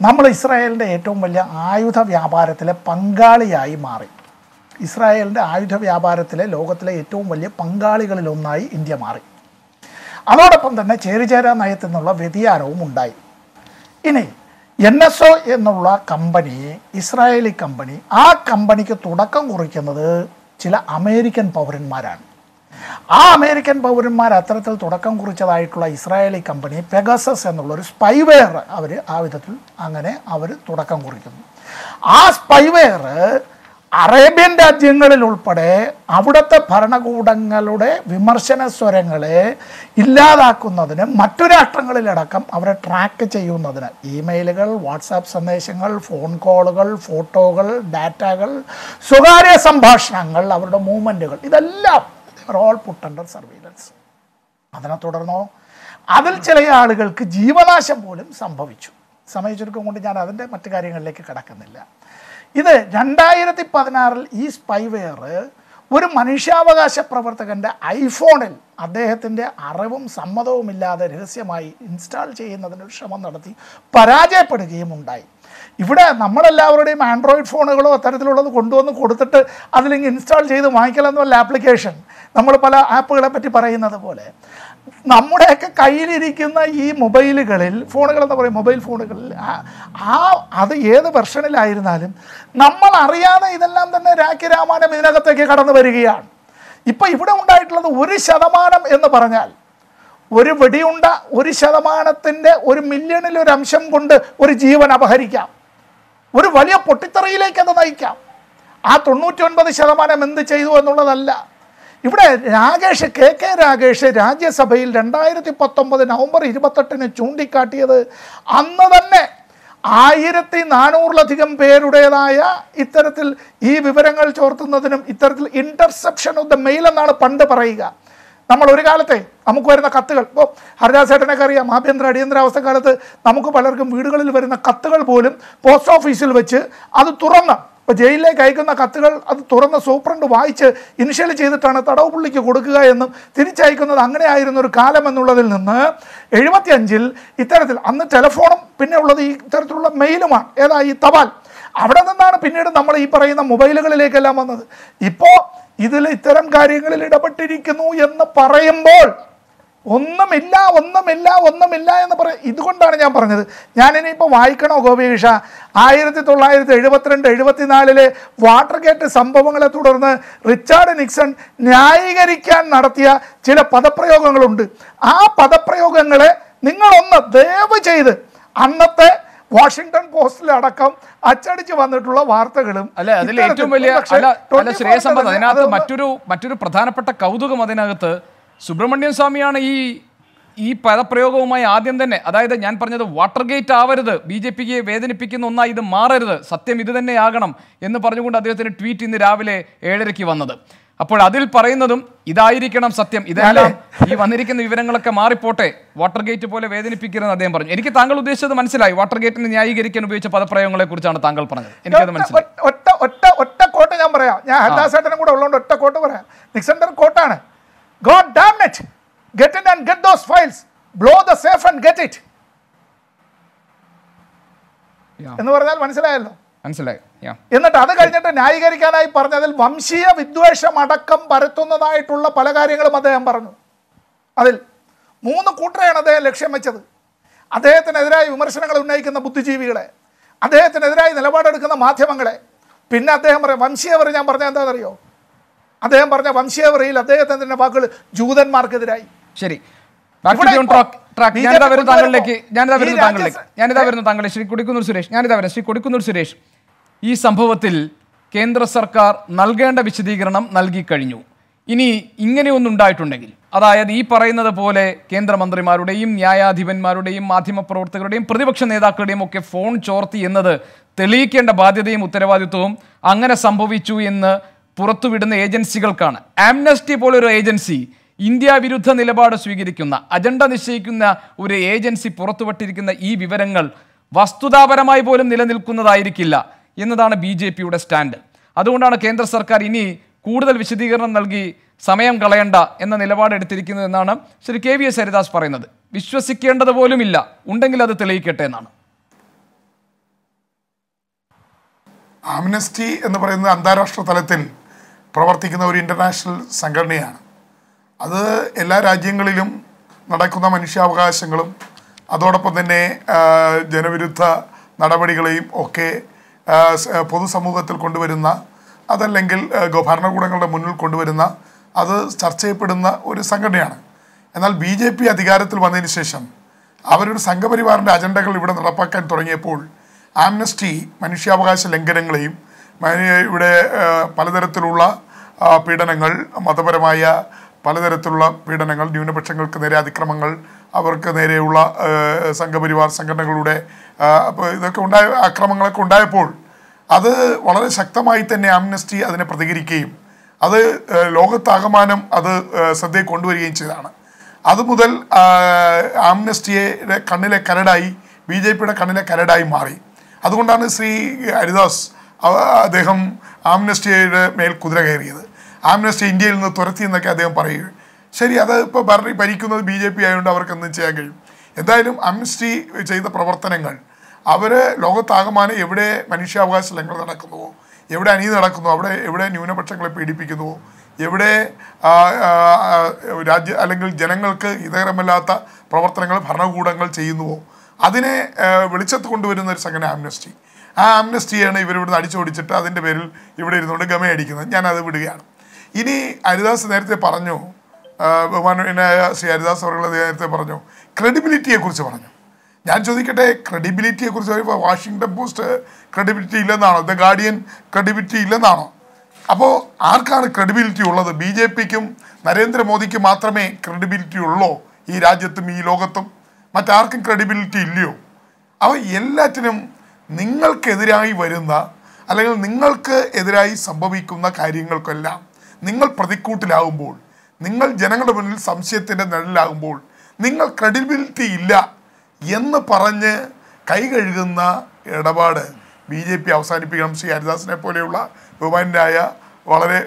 നമ്മൾ ഇസ്രായേലിൻ്റെ ഏറ്റവും വലിയ ആയുധ വ്യാപാരത്തിലെ പങ്കാളിയായി മാറി. ഇസ്രായേലിൻ്റെ ആയുധ വ്യാപാരത്തിലെ ലോകത്തിലെ ഏറ്റവും വലിയ പങ്കാളികളിലൊന്നായി ഇന്ത്യ മാറി. അതോടൊപ്പം തന്നെ ചേരിചേരാ നയത്തിൽ നിന്നുള്ള വ്യതിയാനവും ഉണ്ടായി. ഇനി NSO എന്നുള്ള കമ്പനി, ഇസ്രായേലി കമ്പനി, ആ കമ്പനിക്ക് തുടക്കം കുറിക്കുന്നത് ചില അമേരിക്കൻ പൗരന്മാരാണ്. ആ അമേരിക്കൻ പൗരന്മാർ അത്തരത്തിൽ തുടക്കം കുറിച്ചതായിട്ടുള്ള ഇസ്രായേലി കമ്പനി പെഗസസ് എന്നുള്ളൊരു സ്പൈവെയർ ആ വിധത്തിൽ അങ്ങനെ അവർ തുടക്കം കുറിക്കുന്നു. ആ സ്പൈവെയർ അറേബ്യൻ രാജ്യങ്ങളിൽ ഉൾപ്പെടെ അവിടുത്തെ ഭരണകൂടങ്ങളുടെ വിമർശന സ്വരങ്ങളെ ഇല്ലാതാക്കുന്നതിന്, മറ്റു രാഷ്ട്രങ്ങളിലടക്കം അവരെ ട്രാക്ക് ചെയ്യുന്നതിന് ഇമെയിലുകൾ, വാട്സാപ്പ് സന്ദേശങ്ങൾ, ഫോൺ കോളുകൾ, ഫോട്ടോകൾ, ഡാറ്റകൾ, സ്വകാര്യ സംഭാഷണങ്ങൾ, അവരുടെ മൂവ്മെൻറ്റുകൾ, ഇതെല്ലാം ഓൾ പുട്ട് അണ്ടർ സർവീലൻസ്. അതിനെ തുടർന്നോ അതിൽ ചില ആളുകൾക്ക് ജീവനാശം പോലും സംഭവിച്ചു. സമയച്ചുരുക്കം കൊണ്ട് ഞാൻ അതിൻ്റെ മറ്റു കാര്യങ്ങളിലേക്ക് കടക്കുന്നില്ല. ഇത് 2016 ഈ സ്പൈവെയർ ഒരു മനുഷ്യാവകാശ പ്രവർത്തകൻ്റെ ഐഫോണിൽ അദ്ദേഹത്തിൻ്റെ അറിവും സമ്മതവുമില്ലാതെ രഹസ്യമായി ഇൻസ്റ്റാൾ ചെയ്യുന്നതിനൊരു ശ്രമം നടത്തി പരാജയപ്പെടുകയും ഉണ്ടായി. ഇവിടെ നമ്മളെല്ലാവരുടെയും ആൻഡ്രോയിഡ് ഫോണുകളോ അത്തരത്തിലുള്ളത് കൊണ്ടുവന്ന് കൊടുത്തിട്ട് അതിലിങ്ങ് ഇൻസ്റ്റാൾ ചെയ്ത് വാങ്ങിക്കലെന്നല്ല ആപ്ലിക്കേഷൻ. നമ്മൾ പല ആപ്പുകളെ പറ്റി പറയുന്നത് പോലെ നമ്മുടെയൊക്കെ കയ്യിലിരിക്കുന്ന ഈ മൊബൈലുകളിൽ, ഫോണുകൾ എന്ന് പറയും, മൊബൈൽ ഫോണുകളിൽ അത് ഏത് വെർഷനിലായിരുന്നാലും നമ്മൾ അറിയാതെ ഇതെല്ലാം തന്നെ രാഖിരാമായണം ഇതിനകത്തേക്ക് കടന്നു വരികയാണ്. ഇപ്പം ഇവിടെ ഉണ്ടായിട്ടുള്ളത് 1% എന്ന് പറഞ്ഞാൽ, ഒരു വെടിയുണ്ട 1%-ൻ്റെ 1,000,000-ൽ ഒരു അംശം കൊണ്ട് ഒരു ജീവൻ അപഹരിക്കാം, ഒരു വലിയ പൊട്ടിത്തെറിയിലേക്ക് അത് നയിക്കാം. ആ 99% എന്ത് ചെയ്തു എന്നുള്ളതല്ല. ഇവിടെ രാകേഷ്, കെ രാകേഷ് രാജ്യസഭയിൽ 2019 നവംബർ 28 ചൂണ്ടിക്കാട്ടിയത് അന്ന് തന്നെ 1400-ലധികം പേരുടേതായ ഇത്തരത്തിൽ ഈ വിവരങ്ങൾ ചോർത്തുന്നതിനും ഇത്തരത്തിൽ ഇന്റർസെപ്ഷൻ ഓഫ് ദ മെയിൽ എന്നാണ് പണ്ട് പറയുക. നമ്മൾ ഒരു കാലത്തെ നമുക്ക് വരുന്ന കത്തുകൾ, ഇപ്പോൾ ഹരിദാസ് ചേട്ടനൊക്കെ അറിയാം, ആഭ്യന്തര അടിയന്തരാവസ്ഥ കാലത്ത് നമുക്ക് പലർക്കും വീടുകളിൽ വരുന്ന കത്തുകൾ പോലും പോസ്റ്റ് ഓഫീസിൽ വെച്ച് അത് തുറന്ന്, ഇപ്പോൾ ജയിലിലേക്ക് അയക്കുന്ന കത്തുകൾ അത് തുറന്ന് സൂപ്രണ്ട് വായിച്ച് ഇനിഷ്യൽ ചെയ്തിട്ടാണ് തടവ് പുള്ളിക്ക് കൊടുക്കുക എന്നും തിരിച്ചയക്കുന്നത് അങ്ങനെ ആയിരുന്ന ഒരു കാലം എന്നുള്ളതിൽ നിന്ന് 75-ൽ ഇത്തരത്തിൽ, അന്ന് ടെലിഫോണും പിന്നെ ഉള്ളത് ഈ ഇത്തരത്തിലുള്ള മെയിലുമാണ്, ഏതാ ഈ തപാൽ. അവിടെ നിന്നാണ് പിന്നീട് നമ്മൾ ഈ പറയുന്ന മൊബൈലുകളിലേക്കെല്ലാം വന്നത്. ഇപ്പോൾ ഇതിൽ ഇത്തരം കാര്യങ്ങളിൽ ഇടപെട്ടിരിക്കുന്നു എന്ന് പറയുമ്പോൾ ഒന്നുമില്ല എന്ന് പറയും. ഇതുകൊണ്ടാണ് ഞാൻ പറഞ്ഞത്, ഞാനിനിയിപ്പോൾ വായിക്കണോ ഗോപികൃഷ്ണ, 1972-74 വാട്ടർ ഗേറ്റ് സംഭവങ്ങളെ തുടർന്ന് റിച്ചാർഡ് നിക്സൺ ന്യായീകരിക്കാൻ നടത്തിയ ചില പദപ്രയോഗങ്ങളുണ്ട്. ആ പദപ്രയോഗങ്ങളെ നിങ്ങളൊന്ന് ദയവ് ചെയ്ത് അന്നത്തെ വാഷിംഗ്ടൺ പോസ്റ്റിലടക്കം അച്ചടിച്ച് വന്നിട്ടുള്ള വാർത്തകളും അല്ല, അതിൽ ഏറ്റവും വലിയ ശ്രേയസമ്പത്ത് അതിനകത്ത് മറ്റൊരു പ്രധാനപ്പെട്ട കൗതുകം, അതിനകത്ത് സുബ്രഹ്മണ്യൻ സ്വാമിയാണ് ഈ പദപ്രയോഗവുമായി ആദ്യം തന്നെ, അതായത് ഞാൻ പറഞ്ഞത് വാട്ടർ ഗേറ്റ് ആവരുത്, BJPക്ക് വേദനിപ്പിക്കുന്ന ഒന്നായി ഇത് മാറരുത്, സത്യം ഇത് തന്നെയാകണം എന്ന് പറഞ്ഞുകൊണ്ട് അദ്ദേഹത്തിന് ട്വീറ്റ് ഇന്ന് രാവിലെ 7:30 വന്നത്. അപ്പോൾ അതിൽ പറയുന്നതും ഇതായിരിക്കണം സത്യം, ഇതെല്ലാം ഈ വന്നിരിക്കുന്ന വിവരങ്ങളൊക്കെ മാറിപ്പോട്ടെ, വാട്ടർ ഗേറ്റ് പോലെ വേദനിപ്പിക്കരുതെന്ന് അദ്ദേഹം പറഞ്ഞു. എനിക്ക് താങ്കൾ ഉദ്ദേശിച്ചത് മനസ്സിലായി, വാട്ടർ ഗേറ്റിനെ ന്യായീകരിക്കാൻ ഉപയോഗിച്ച പദപ്രയോഗങ്ങളെ കുറിച്ചാണ് താങ്കൾ പറഞ്ഞത്, എനിക്കത് മനസ്സിലായി. ഒറ്റ കോട്ട് ഞാൻ പറയാം, ഞാൻ ഹരിദാസേട്ടനും കൂടെ ഉള്ളതുകൊണ്ട് ഒറ്റ കോട്ട് പറയാം. നിക്സന്റെ കോട്ടാണ്, God damn it, get in and get those files, blow the safe and get it എന്ന് പറഞ്ഞാൽ മനസ്സിലായല്ലോ. എന്നിട്ട് അത് കഴിഞ്ഞിട്ട് ന്യായീകരിക്കാനായി പറഞ്ഞതിൽ വംശീയ വിദ്വേഷം അടക്കം പരത്തുന്നതായിട്ടുള്ള പല കാര്യങ്ങളും അദ്ദേഹം പറഞ്ഞു. അതിൽ 3 കൂട്ടരെയാണ് അദ്ദേഹം ലക്ഷ്യം വെച്ചത്. അദ്ദേഹത്തിനെതിരായി വിമർശനങ്ങൾ ഉന്നയിക്കുന്ന ബുദ്ധിജീവികളെ, അദ്ദേഹത്തിനെതിരായി നിലപാടെടുക്കുന്ന മാധ്യമങ്ങളെ. പിന്നെ അദ്ദേഹം പറയും വംശീയവർ, ഞാൻ പറഞ്ഞ എന്താണെന്നറിയോ, അദ്ദേഹം പറഞ്ഞ വംശീയവറിയിൽ അദ്ദേഹത്തിന്റെ വാക്കുകൾ ജൂതന്മാർക്കെതിരായി. ശരി, ഞാനിതാ വരുന്നു താങ്കളെ ശ്രീ കൊടിക്കുന്നിൽ സുരേഷ്. ഈ സംഭവത്തിൽ കേന്ദ്ര സർക്കാർ നൽകേണ്ട വിശദീകരണം നൽകിക്കഴിഞ്ഞു. ഇനി ഇങ്ങനെയൊന്നും ഉണ്ടായിട്ടുണ്ടെങ്കിൽ, അതായത് ഈ പറയുന്നത് പോലെ കേന്ദ്രമന്ത്രിമാരുടെയും ന്യായാധിപന്മാരുടെയും മാധ്യമപ്രവർത്തകരുടെയും പ്രതിപക്ഷ നേതാക്കളുടെയും ഒക്കെ ഫോൺ ചോർത്തി എന്നത് തെളിയിക്കേണ്ട ബാധ്യതയും ഉത്തരവാദിത്വവും അങ്ങനെ സംഭവിച്ചു എന്ന് പുറത്തുവിടുന്ന ഏജൻസികൾക്കാണ്. ആംനസ്റ്റി പോലൊരു ഏജൻസി, ഇന്ത്യ വിരുദ്ധ നിലപാട് സ്വീകരിക്കുന്ന, അജണ്ട നിശ്ചയിക്കുന്ന ഒരു ഏജൻസി പുറത്തുവിട്ടിരിക്കുന്ന ഈ വിവരങ്ങൾ വസ്തുതാപരമായി പോലും നിലനിൽക്കുന്നതായിരിക്കില്ല എന്നതാണ് BJPയുടെ സ്റ്റാൻഡ്. അതുകൊണ്ടാണ് കേന്ദ്ര സർക്കാർ ഇനി കൂടുതൽ വിശദീകരണം നൽകി സമയം കളയണ്ട എന്ന നിലപാടെടുത്തിരിക്കുന്നത് എന്നാണ് ശ്രീ KVS ഹരിദാസ് പറയുന്നത്. വിശ്വസിക്കേണ്ടത് പോലുമില്ല, ഉണ്ടെങ്കിൽ അത് തെളിയിക്കട്ടെ എന്നാണ്. ആംനസ്റ്റി എന്ന് പറയുന്നത് അന്താരാഷ്ട്ര തലത്തിൽ പ്രവർത്തിക്കുന്ന ഒരു ഇൻ്റർനാഷണൽ സംഘടനയാണ്. അത് എല്ലാ രാജ്യങ്ങളിലും നടക്കുന്ന മനുഷ്യാവകാശങ്ങളും അതോടൊപ്പം തന്നെ ജനവിരുദ്ധ നടപടികളെയും ഒക്കെ പൊതുസമൂഹത്തിൽ കൊണ്ടുവരുന്ന, അതല്ലെങ്കിൽ ഭരണകൂടങ്ങളുടെ മുന്നിൽ കൊണ്ടുവരുന്ന, അത് ചർച്ച ചെയ്യപ്പെടുന്ന ഒരു സംഘടനയാണ്. എന്നാൽ BJP അധികാരത്തിൽ വന്നതിന് ശേഷം അവരൊരു സംഘപരിവാറിൻ്റെ അജണ്ടകൾ ഇവിടെ നടപ്പാക്കാൻ തുടങ്ങിയപ്പോൾ ആംനസ്റ്റി മനുഷ്യാവകാശ ലംഘനങ്ങളെയും ഇവിടെ പലതരത്തിലുള്ള പീഡനങ്ങൾ, മതപരമായ പലതരത്തിലുള്ള പീഡനങ്ങൾ, ന്യൂനപക്ഷങ്ങൾക്ക് നേരെ അതിക്രമങ്ങൾ, അവർക്ക് നേരെയുള്ള സംഘപരിവാർ സംഘടനകളുടെ ഇതൊക്കെ അക്രമങ്ങളൊക്കെ ഉണ്ടായപ്പോൾ അത് വളരെ ശക്തമായി തന്നെ ആംനസ്റ്റി അതിനെ പ്രതികരിക്കുകയും അത് ലോകത്താകമാനം അത് ശ്രദ്ധയിൽ കൊണ്ടുവരികയും ചെയ്തതാണ്. അതുമുതൽ ആംനസ്റ്റിയുടെ കണ്ണിലെ കരടായി, BJPയുടെ കണ്ണിലെ കരടായി മാറി. അതുകൊണ്ടാണ് ശ്രീ ഹരിദാസ് അദ്ദേഹം ആംനസ്റ്റിയുടെ മേൽ കുതിര കയറിയത്. ആംനസ്റ്റി ഇന്ത്യയിൽ നിന്ന് തുരത്തി എന്നൊക്കെ അദ്ദേഹം പറയുക. ശരി, അത് ഇപ്പോൾ ഭരിക്കുന്നത് BJP ആയതുകൊണ്ട് അവർക്കൊന്നും ചെയ്യാൻ കഴിയും. എന്തായാലും ആംനസ്റ്റി ചെയ്ത പ്രവർത്തനങ്ങൾ അവർ ലോകത്താകമാനം എവിടെ മനുഷ്യാവകാശ ലംഘനം നടക്കുന്നുവോ, എവിടെ അനീതി നടക്കുന്നുവോ, എവിടെ ന്യൂനപക്ഷങ്ങളെ പീഡിപ്പിക്കുന്നുവോ, എവിടെ അല്ലെങ്കിൽ ജനങ്ങൾക്ക് ഹിതകരമല്ലാത്ത പ്രവർത്തനങ്ങൾ ഭരണകൂടങ്ങൾ ചെയ്യുന്നുവോ അതിനെ വെളിച്ചത്ത് കൊണ്ടുവരുന്ന ഒരു സംഘടന ആംനസ്റ്റി. ആ ആംനസ്റ്റിയാണ് ഇവരിവിടുന്ന് അടിച്ചോടിച്ചിട്ട് അതിൻ്റെ പേരിൽ ഇവിടെ ഇരുന്നുകൊണ്ട് ഗമയടിക്കുന്നത്. ഞാനത് വിടുകയാണ്. ഇനി ഹരിദാസ് നേരത്തെ പറഞ്ഞു, ബഹുമാനായ ശ്രീ ഹരിദാസ് അവർ നേരത്തെ പറഞ്ഞു ക്രെഡിബിലിറ്റിയെക്കുറിച്ച് പറഞ്ഞു. ഞാൻ ചോദിക്കട്ടെ, ക്രെഡിബിലിറ്റിയെക്കുറിച്ച് പറയുമ്പോൾ വാഷിങ്ടൺ പോസ്റ്റ് ക്രെഡിബിലിറ്റി ഇല്ലെന്നാണോ? ദ ഗാർഡിയൻ ക്രെഡിബിലിറ്റി ഇല്ലെന്നാണോ? അപ്പോൾ ആർക്കാണ് ക്രെഡിബിലിറ്റി ഉള്ളത്? BJPക്കും നരേന്ദ്രമോദിക്കും മാത്രമേ ക്രെഡിബിലിറ്റി ഉള്ളൂ ഈ രാജ്യത്തും ഈ ലോകത്തും? മറ്റാർക്കും ക്രെഡിബിലിറ്റി ഇല്ലയോ? അപ്പോൾ എല്ലാറ്റിനും നിങ്ങൾക്കെതിരായി വരുന്ന അല്ലെങ്കിൽ നിങ്ങൾക്ക് എതിരായി സംഭവിക്കുന്ന കാര്യങ്ങൾക്കെല്ലാം നിങ്ങൾ പ്രതിക്കൂട്ടിലാകുമ്പോൾ, നിങ്ങൾ ജനങ്ങളുടെ മുന്നിൽ സംശയത്തിൻ്റെ നിഴലിലാകുമ്പോൾ, നിങ്ങൾ ക്രെഡിബിലിറ്റി ഇല്ല എന്ന് പറഞ്ഞ് കൈ കഴുകുന്ന ഇടപാട് BJP അവസാനിപ്പിക്കണം. ശ്രീ ഹരിദാസിനെ പോലെയുള്ള ബഹുമാനായ വളരെ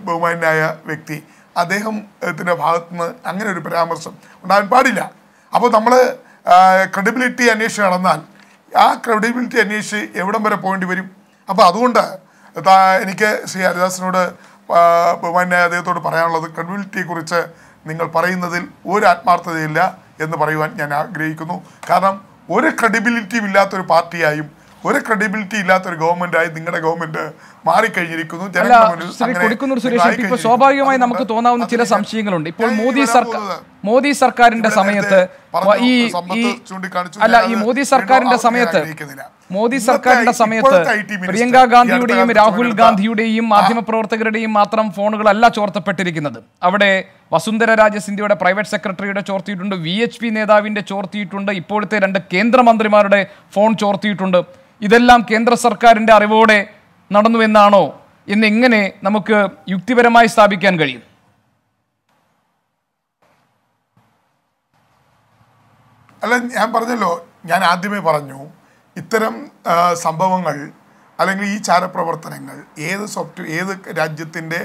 ബഹുമാനായ വ്യക്തി, അദ്ദേഹത്തിൻ്റെ ഭാഗത്തുനിന്ന് അങ്ങനെ ഒരു പരാമർശം ഉണ്ടാകാൻ പാടില്ല. അപ്പോൾ നമ്മൾ ക്രെഡിബിലിറ്റി അന്വേഷിച്ച് നടന്നാൽ ആ ക്രെഡിബിലിറ്റി അന്വേഷിച്ച് എവിടം വരെ പോകേണ്ടി വരും? അപ്പോൾ അതുകൊണ്ട് എനിക്ക് ശ്രീ ഹരിദാസിനോട് ബഹുമാനായ അദ്ദേഹത്തോട് പറയാനുള്ളത്, ക്രെഡിബിലിറ്റിയെക്കുറിച്ച് നിങ്ങൾ പറയുന്നതിൽ ഒരു ആത്മാർത്ഥതയില്ല എന്ന് പറയുവാൻ ഞാൻ ആഗ്രഹിക്കുന്നു. കാരണം ഒരു ക്രെഡിബിലിറ്റിയും ഇല്ലാത്തൊരു പാർട്ടിയായും ഒരു ക്രെഡിബിലിറ്റി ഇല്ലാത്തൊരു ഗവൺമെന്റായി നിങ്ങളുടെ ഗവൺമെന്റ് മാറിക്കഴിഞ്ഞിരിക്കുന്നു. ഇപ്പോൾ സ്വാഭാവികമായി നമുക്ക് തോന്നാവുന്ന ചില സംശയങ്ങളുണ്ട്. ഇപ്പോൾ മോദി സർക്കാരിന്റെ സമയത്ത് പ്രിയങ്ക ഗാന്ധിയുടെയും രാഹുൽ ഗാന്ധിയുടെയും മാധ്യമപ്രവർത്തകരുടെയും മാത്രം ഫോണുകളല്ല ചോർത്തപ്പെട്ടിരിക്കുന്നത്. അവിടെ വസുന്ധര രാജ സിന്ധ്യയുടെ പ്രൈവറ്റ് സെക്രട്ടറിയുടെ ചോർത്തിയിട്ടുണ്ട്, VHP നേതാവിന്റെ ചോർത്തിയിട്ടുണ്ട്, ഇപ്പോഴത്തെ 2 കേന്ദ്രമന്ത്രിമാരുടെ ഫോൺ ചോർത്തിയിട്ടുണ്ട്. ഇതെല്ലാം കേന്ദ്ര സർക്കാരിന്റെ അറിവോടെ നടന്നുവെന്നാണോ എന്ന് എങ്ങനെ നമുക്ക് യുക്തിപരമായി സ്ഥാപിക്കാൻ കഴിയും? അല്ല, ഞാൻ പറഞ്ഞല്ലോ, ഞാൻ ആദ്യമേ പറഞ്ഞു, ഇത്തരം സംഭവങ്ങൾ അല്ലെങ്കിൽ ഈ ചാരപ്രവർത്തനങ്ങൾ ഏത് രാജ്യത്തിൻ്റെ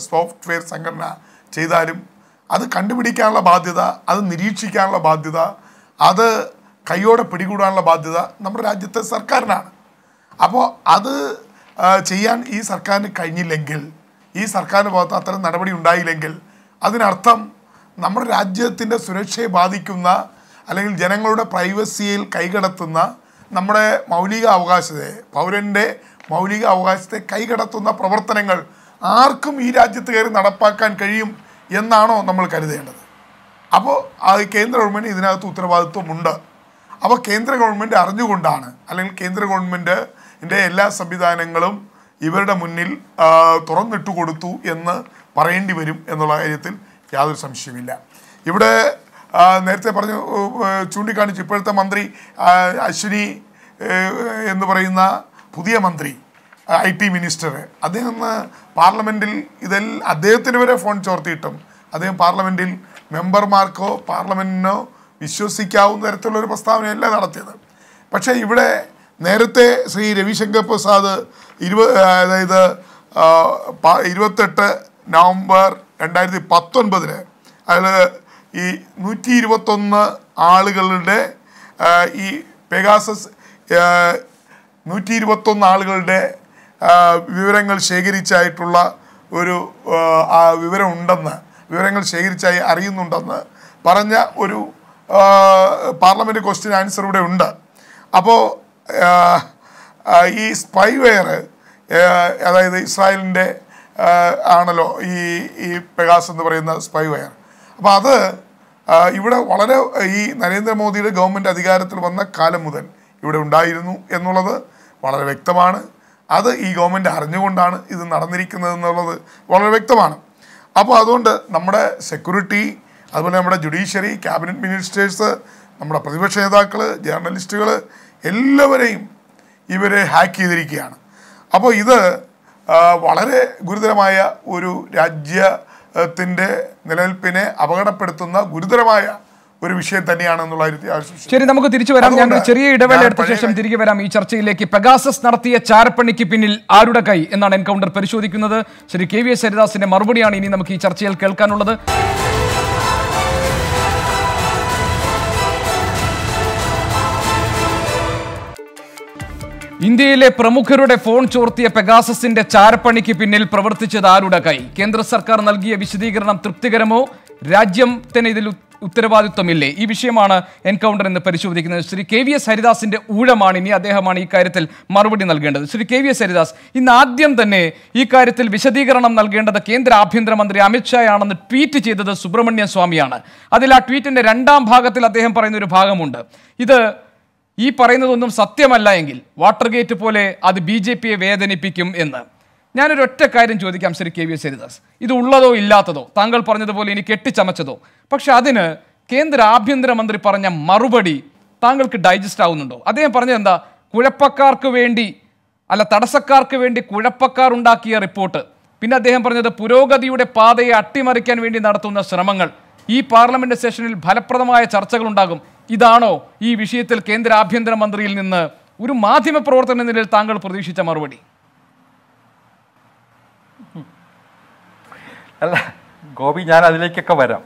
സോഫ്റ്റ്വെയർ സംഘടന ചെയ്താലും അത് കണ്ടുപിടിക്കാനുള്ള ബാധ്യത, അത് നിരീക്ഷിക്കാനുള്ള ബാധ്യത, അത് കൈയോടെ പിടികൂടാനുള്ള ബാധ്യത നമ്മുടെ രാജ്യത്തെ സർക്കാരിനാണ്. അപ്പോൾ അത് ചെയ്യാൻ ഈ സർക്കാരിന് കഴിഞ്ഞില്ലെങ്കിൽ, ഈ സർക്കാരിൻ്റെ ഭാഗത്ത് അത്തരം നടപടി ഉണ്ടായില്ലെങ്കിൽ അതിനർത്ഥം നമ്മുടെ രാജ്യത്തിൻ്റെ സുരക്ഷയെ ബാധിക്കുന്ന അല്ലെങ്കിൽ ജനങ്ങളുടെ പ്രൈവസിയിൽ കൈകടത്തുന്ന നമ്മുടെ മൗലിക അവകാശത്തെ, പൗരൻ്റെ മൗലിക അവകാശത്തെ കൈകടത്തുന്ന പ്രവർത്തനങ്ങൾ ആർക്കും ഈ രാജ്യത്ത് കയറി നടപ്പാക്കാൻ കഴിയും എന്നാണോ നമ്മൾ കരുതേണ്ടത്? അപ്പോൾ കേന്ദ്ര ഗവൺമെൻറ് ഇതിനകത്ത് ഉത്തരവാദിത്വമുണ്ട്. അപ്പോൾ കേന്ദ്ര ഗവൺമെൻറ് അറിഞ്ഞുകൊണ്ടാണ്, അല്ലെങ്കിൽ കേന്ദ്ര ഗവൺമെൻറ്റിൻ്റെ എല്ലാ സംവിധാനങ്ങളും ഇവരുടെ മുന്നിൽ തുറന്നിട്ട് കൊടുത്തു എന്ന് പറയേണ്ടി വരും എന്നുള്ള കാര്യത്തിൽ യാതൊരു സംശയമില്ല. ഇവിടെ നേരത്തെ പറഞ്ഞു ചൂണ്ടിക്കാണിച്ചു, ഇപ്പോഴത്തെ മന്ത്രി അശ്വിനി എന്ന് പറയുന്ന പുതിയ മന്ത്രി, IT മിനിസ്റ്റർ, അദ്ദേഹം പാർലമെൻറ്റിൽ അദ്ദേഹത്തിന് വരെ ഫോൺ ചോർത്തിയിട്ടും അദ്ദേഹം പാർലമെൻറ്റിൽ മെമ്പർമാർക്കോ പാർലമെൻറ്റിനോ വിശ്വസിക്കാവുന്ന തരത്തിലുള്ളൊരു പ്രസ്താവനയല്ല നടത്തിയത്. പക്ഷേ ഇവിടെ നേരത്തെ ശ്രീ രവിശങ്കർ പ്രസാദ് 28 നവംബർ 2019 അതിൽ ഈ 121 ആളുകളുടെ ഈ പെഗാസസ് 121 ആളുകളുടെ വിവരങ്ങൾ ശേഖരിച്ചായിട്ടുള്ള ഒരു വിവരങ്ങൾ ശേഖരിച്ചായി അറിയുന്നുണ്ടെന്ന് പറഞ്ഞ ഒരു പാർലമെൻറ്റ് ക്വസ്റ്റ്യൻ ആൻസർ ഇവിടെ ഉണ്ട്. അപ്പോൾ ഈ സ്പൈവെയർ, അതായത് ഇസ്രായേലിൻ്റെ ആണല്ലോ ഈ പെഗാസ് എന്ന് പറയുന്ന സ്പൈവെയർ. അപ്പോൾ അത് ഇവിടെ വളരെ ഈ നരേന്ദ്രമോദിയുടെ ഗവൺമെൻറ് അധികാരത്തിൽ വന്ന കാലം മുതൽ ഇവിടെ ഉണ്ടായിരുന്നു എന്നുള്ളത് വളരെ വ്യക്തമാണ്. അത് ഈ ഗവൺമെൻറ് അറിഞ്ഞുകൊണ്ടാണ് ഇത് നടന്നിരിക്കുന്നത് എന്നുള്ളത് വളരെ വ്യക്തമാണ്. അപ്പോൾ അതുകൊണ്ട് നമ്മുടെ സെക്യൂരിറ്റി, അതുപോലെ നമ്മുടെ ജുഡീഷ്യറി, ക്യാബിനറ്റ് മിനിസ്റ്റേഴ്സ്, നമ്മുടെ പ്രതിപക്ഷ നേതാക്കൾ, ജേർണലിസ്റ്റുകൾ എല്ലാവരെയും ഇവരെ ഹാക്ക് ചെയ്തിരിക്കുകയാണ്. അപ്പോൾ ഇത് വളരെ ഗുരുതരമായ ഒരു രാജ്യത്തിൻ്റെ നിലനിൽപ്പിനെ അപകടപ്പെടുത്തുന്ന ഗുരുതരമായ ഒരു വിഷയം തന്നെയാണെന്നുള്ള കാര്യത്തിൽ. ശരി, നമുക്ക് തിരിച്ചു വരാം. ഞാൻ ചെറിയ ഇടവേള എടുത്ത ശേഷം തിരികെ വരാം ഈ ചർച്ചയിലേക്ക്. പെഗാസസ് നടത്തിയ ചാരപ്പണിക്ക് പിന്നിൽ ആരുടെ കൈ എന്നാണ് എൻകൗണ്ടർ പരിശോധിക്കുന്നത്. ശ്രീ KVS ഹരിദാസിന്റെ മറുപടിയാണ് ഇനി നമുക്ക് ഈ ചർച്ചയിൽ കേൾക്കാനുള്ളത്. ഇന്ത്യയിലെ പ്രമുഖരുടെ ഫോൺ ചോർത്തിയ പെഗാസസിന്റെ ചാരപ്പണിക്ക് പിന്നിൽ പ്രവർത്തിച്ചത് ആരുടെ കൈ? കേന്ദ്ര സർക്കാർ നൽകിയ വിശദീകരണം തൃപ്തികരമോ? രാജ്യത്തിന് ഇതിൽ ഉത്തരവാദിത്വമില്ലേ? ഈ വിഷയമാണ് എൻകൗണ്ടർ എന്ന് പരിശോധിക്കുന്നത്. ശ്രീ KVS ഹരിദാസിന്റെ ഊഴമാണ് ഇനി. അദ്ദേഹമാണ് ഈ കാര്യത്തിൽ മറുപടി നൽകേണ്ടത്. ശ്രീ KVS ഹരിദാസ്, ഇന്ന് ആദ്യം തന്നെ ഈ കാര്യത്തിൽ വിശദീകരണം നൽകേണ്ടത് കേന്ദ്ര ആഭ്യന്തരമന്ത്രി അമിത്ഷായാണെന്ന് ട്വീറ്റ് ചെയ്തത് സുബ്രഹ്മണ്യൻ സ്വാമിയാണ്. അതിൽ ആ ട്വീറ്റിന്റെ രണ്ടാം ഭാഗത്തിൽ അദ്ദേഹം പറയുന്ന ഒരു ഭാഗമുണ്ട്. ഇത് ഈ പറയുന്നതൊന്നും സത്യമല്ല എങ്കിൽ വാട്ടർഗേറ്റ് പോലെ അത് BJPയെ വേദനിപ്പിക്കും എന്ന്. ഞാനൊരു ഒറ്റ കാര്യം ചോദിക്കാം ശ്രീ KVS ഹരിദാസ്, ഇത് ഉള്ളതോ ഇല്ലാത്തതോ, താങ്കൾ പറഞ്ഞതുപോലെ ഇനി കെട്ടിച്ചമച്ചതോ, പക്ഷെ അതിന് കേന്ദ്ര ആഭ്യന്തരമന്ത്രി പറഞ്ഞ മറുപടി താങ്കൾക്ക് ഡൈജസ്റ്റ് ആവുന്നുണ്ടോ? അദ്ദേഹം പറഞ്ഞത് എന്താ? കുഴപ്പക്കാർക്ക് വേണ്ടി തടസ്സക്കാർക്ക് വേണ്ടി കുഴപ്പക്കാർ ഉണ്ടാക്കിയ റിപ്പോർട്ട്. പിന്നെ അദ്ദേഹം പറഞ്ഞത് പുരോഗതിയുടെ പാതയെ അട്ടിമറിക്കാൻ വേണ്ടി നടത്തുന്ന ശ്രമങ്ങൾ. ഈ പാർലമെന്റ് സെഷനിൽ ഫലപ്രദമായ ചർച്ചകൾ ഉണ്ടാകും. ഇതാണോ ഈ വിഷയത്തിൽ കേന്ദ്ര ആഭ്യന്തരമന്ത്രിയിൽ നിന്ന് ഒരു മാധ്യമ പ്രവർത്തന എന്ന നിലയിൽ താങ്കൾ പ്രതീക്ഷിച്ച മറുപടി? അല്ല ഗോപി, ഞാൻ അതിലേക്കൊക്കെ വരാം.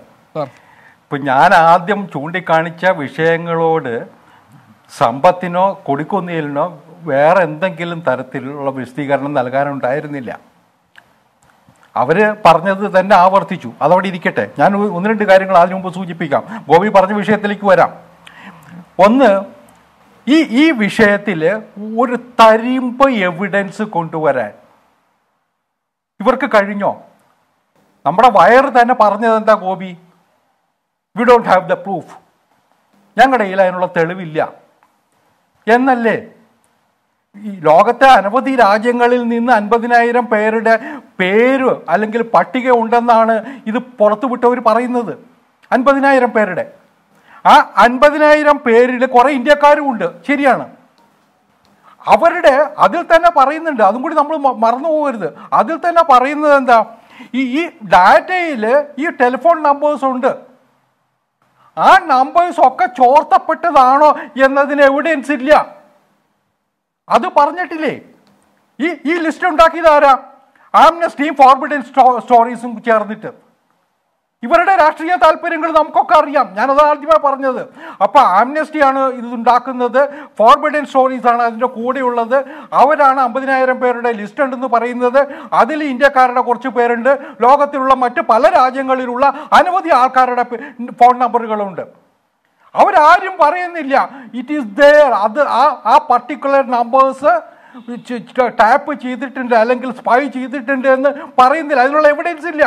ഇപ്പം ഞാൻ ആദ്യം ചൂണ്ടിക്കാണിച്ച വിഷയങ്ങളോട് സമ്പത്തിനോ കൊടിക്കുന്നിലിനോ വേറെ എന്തെങ്കിലും തരത്തിലുള്ള വിശദീകരണം നൽകാനുണ്ടായിരുന്നില്ല. അവർ പറഞ്ഞത് തന്നെ ആവർത്തിച്ചു. അതവിടെ ഇരിക്കട്ടെ. ഞാൻ ഒന്ന് രണ്ട് കാര്യങ്ങൾ അതിനു മുമ്പ് സൂചിപ്പിക്കാം. ഗോപി പറഞ്ഞ വിഷയത്തിലേക്ക് വരാം. ഒന്ന്, ഈ വിഷയത്തിൽ ഒരു തരിമ്പ് എവിഡൻസ് കൊണ്ടുവരാൻ ഇവർക്ക് കഴിഞ്ഞോ? നമ്മുടെ വയറ് തന്നെ പറഞ്ഞത് എന്താ Gopi? We don't have the proof, ഞങ്ങളുടെ കയ്യിൽ അതിനുള്ള തെളിവില്ല എന്നല്ലേ? ഈ ലോകത്തെ അനവധി രാജ്യങ്ങളിൽ നിന്ന് 50,000 പേരുടെ പേര് അല്ലെങ്കിൽ പട്ടിക ഉണ്ടെന്നാണ് ഇത് പുറത്തുവിട്ടവർ പറയുന്നത്. 50,000 പേരുടെ. ആ 50,000 പേരിൽ കുറെ ഇന്ത്യക്കാരും ഉണ്ട്, ശരിയാണ്. അവരുടെ അതിൽ തന്നെ പറയുന്നുണ്ട്, അതും കൂടി നമ്മൾ മറന്നു പോകരുത്. അതിൽ തന്നെ പറയുന്നത് എന്താ? ഈ ഡാറ്റയിൽ ഈ ടെലിഫോൺ നമ്പേഴ്സ് ഉണ്ട്. ആ നമ്പേഴ്സ് ഒക്കെ ചോർത്തപ്പെട്ടതാണോ എന്നതിന് എവിഡൻസ് ഇല്ല. അത് പറഞ്ഞിട്ടില്ലേ? ഈ ലിസ്റ്റ് ഉണ്ടാക്കിയത് ആരാ? ആംനസ്റ്റിയും ഫോർബിഡൻ സ്റ്റോറീസും ചേർന്നിട്ട്. ഇവരുടെ രാഷ്ട്രീയ താല്പര്യങ്ങൾ നമുക്കൊക്കെ അറിയാം. ഞാനത് ആദ്യമായി പറഞ്ഞത്. അപ്പൊ ആംനസ്റ്റിയാണ് ഇത് ഉണ്ടാക്കുന്നത്, ഫോർബിഡൻ സ്റ്റോറീസ് ആണ് അതിൻ്റെ കൂടെയുള്ളത്. അവരാണ് 50,000 പേരുടെ ലിസ്റ്റ് ഉണ്ടെന്ന് പറയുന്നത്. അതിൽ ഇന്ത്യക്കാരുടെ കുറച്ച് പേരുണ്ട്, ലോകത്തിലുള്ള മറ്റ് പല രാജ്യങ്ങളിലുള്ള അനവധി ആൾക്കാരുടെ ഫോൺ നമ്പറുകളുണ്ട്. അവരാരും പറയുന്നില്ല ഇറ്റ് ഈസ് ദെയർ. അത് ആ പർട്ടിക്കുലർ നമ്പേഴ്സ് ടാപ്പ് ചെയ്തിട്ടുണ്ട് അല്ലെങ്കിൽ സ്പൈ ചെയ്തിട്ടുണ്ട് എന്ന് പറയുന്നില്ല. അതിനുള്ള എവിഡൻസ് ഇല്ല.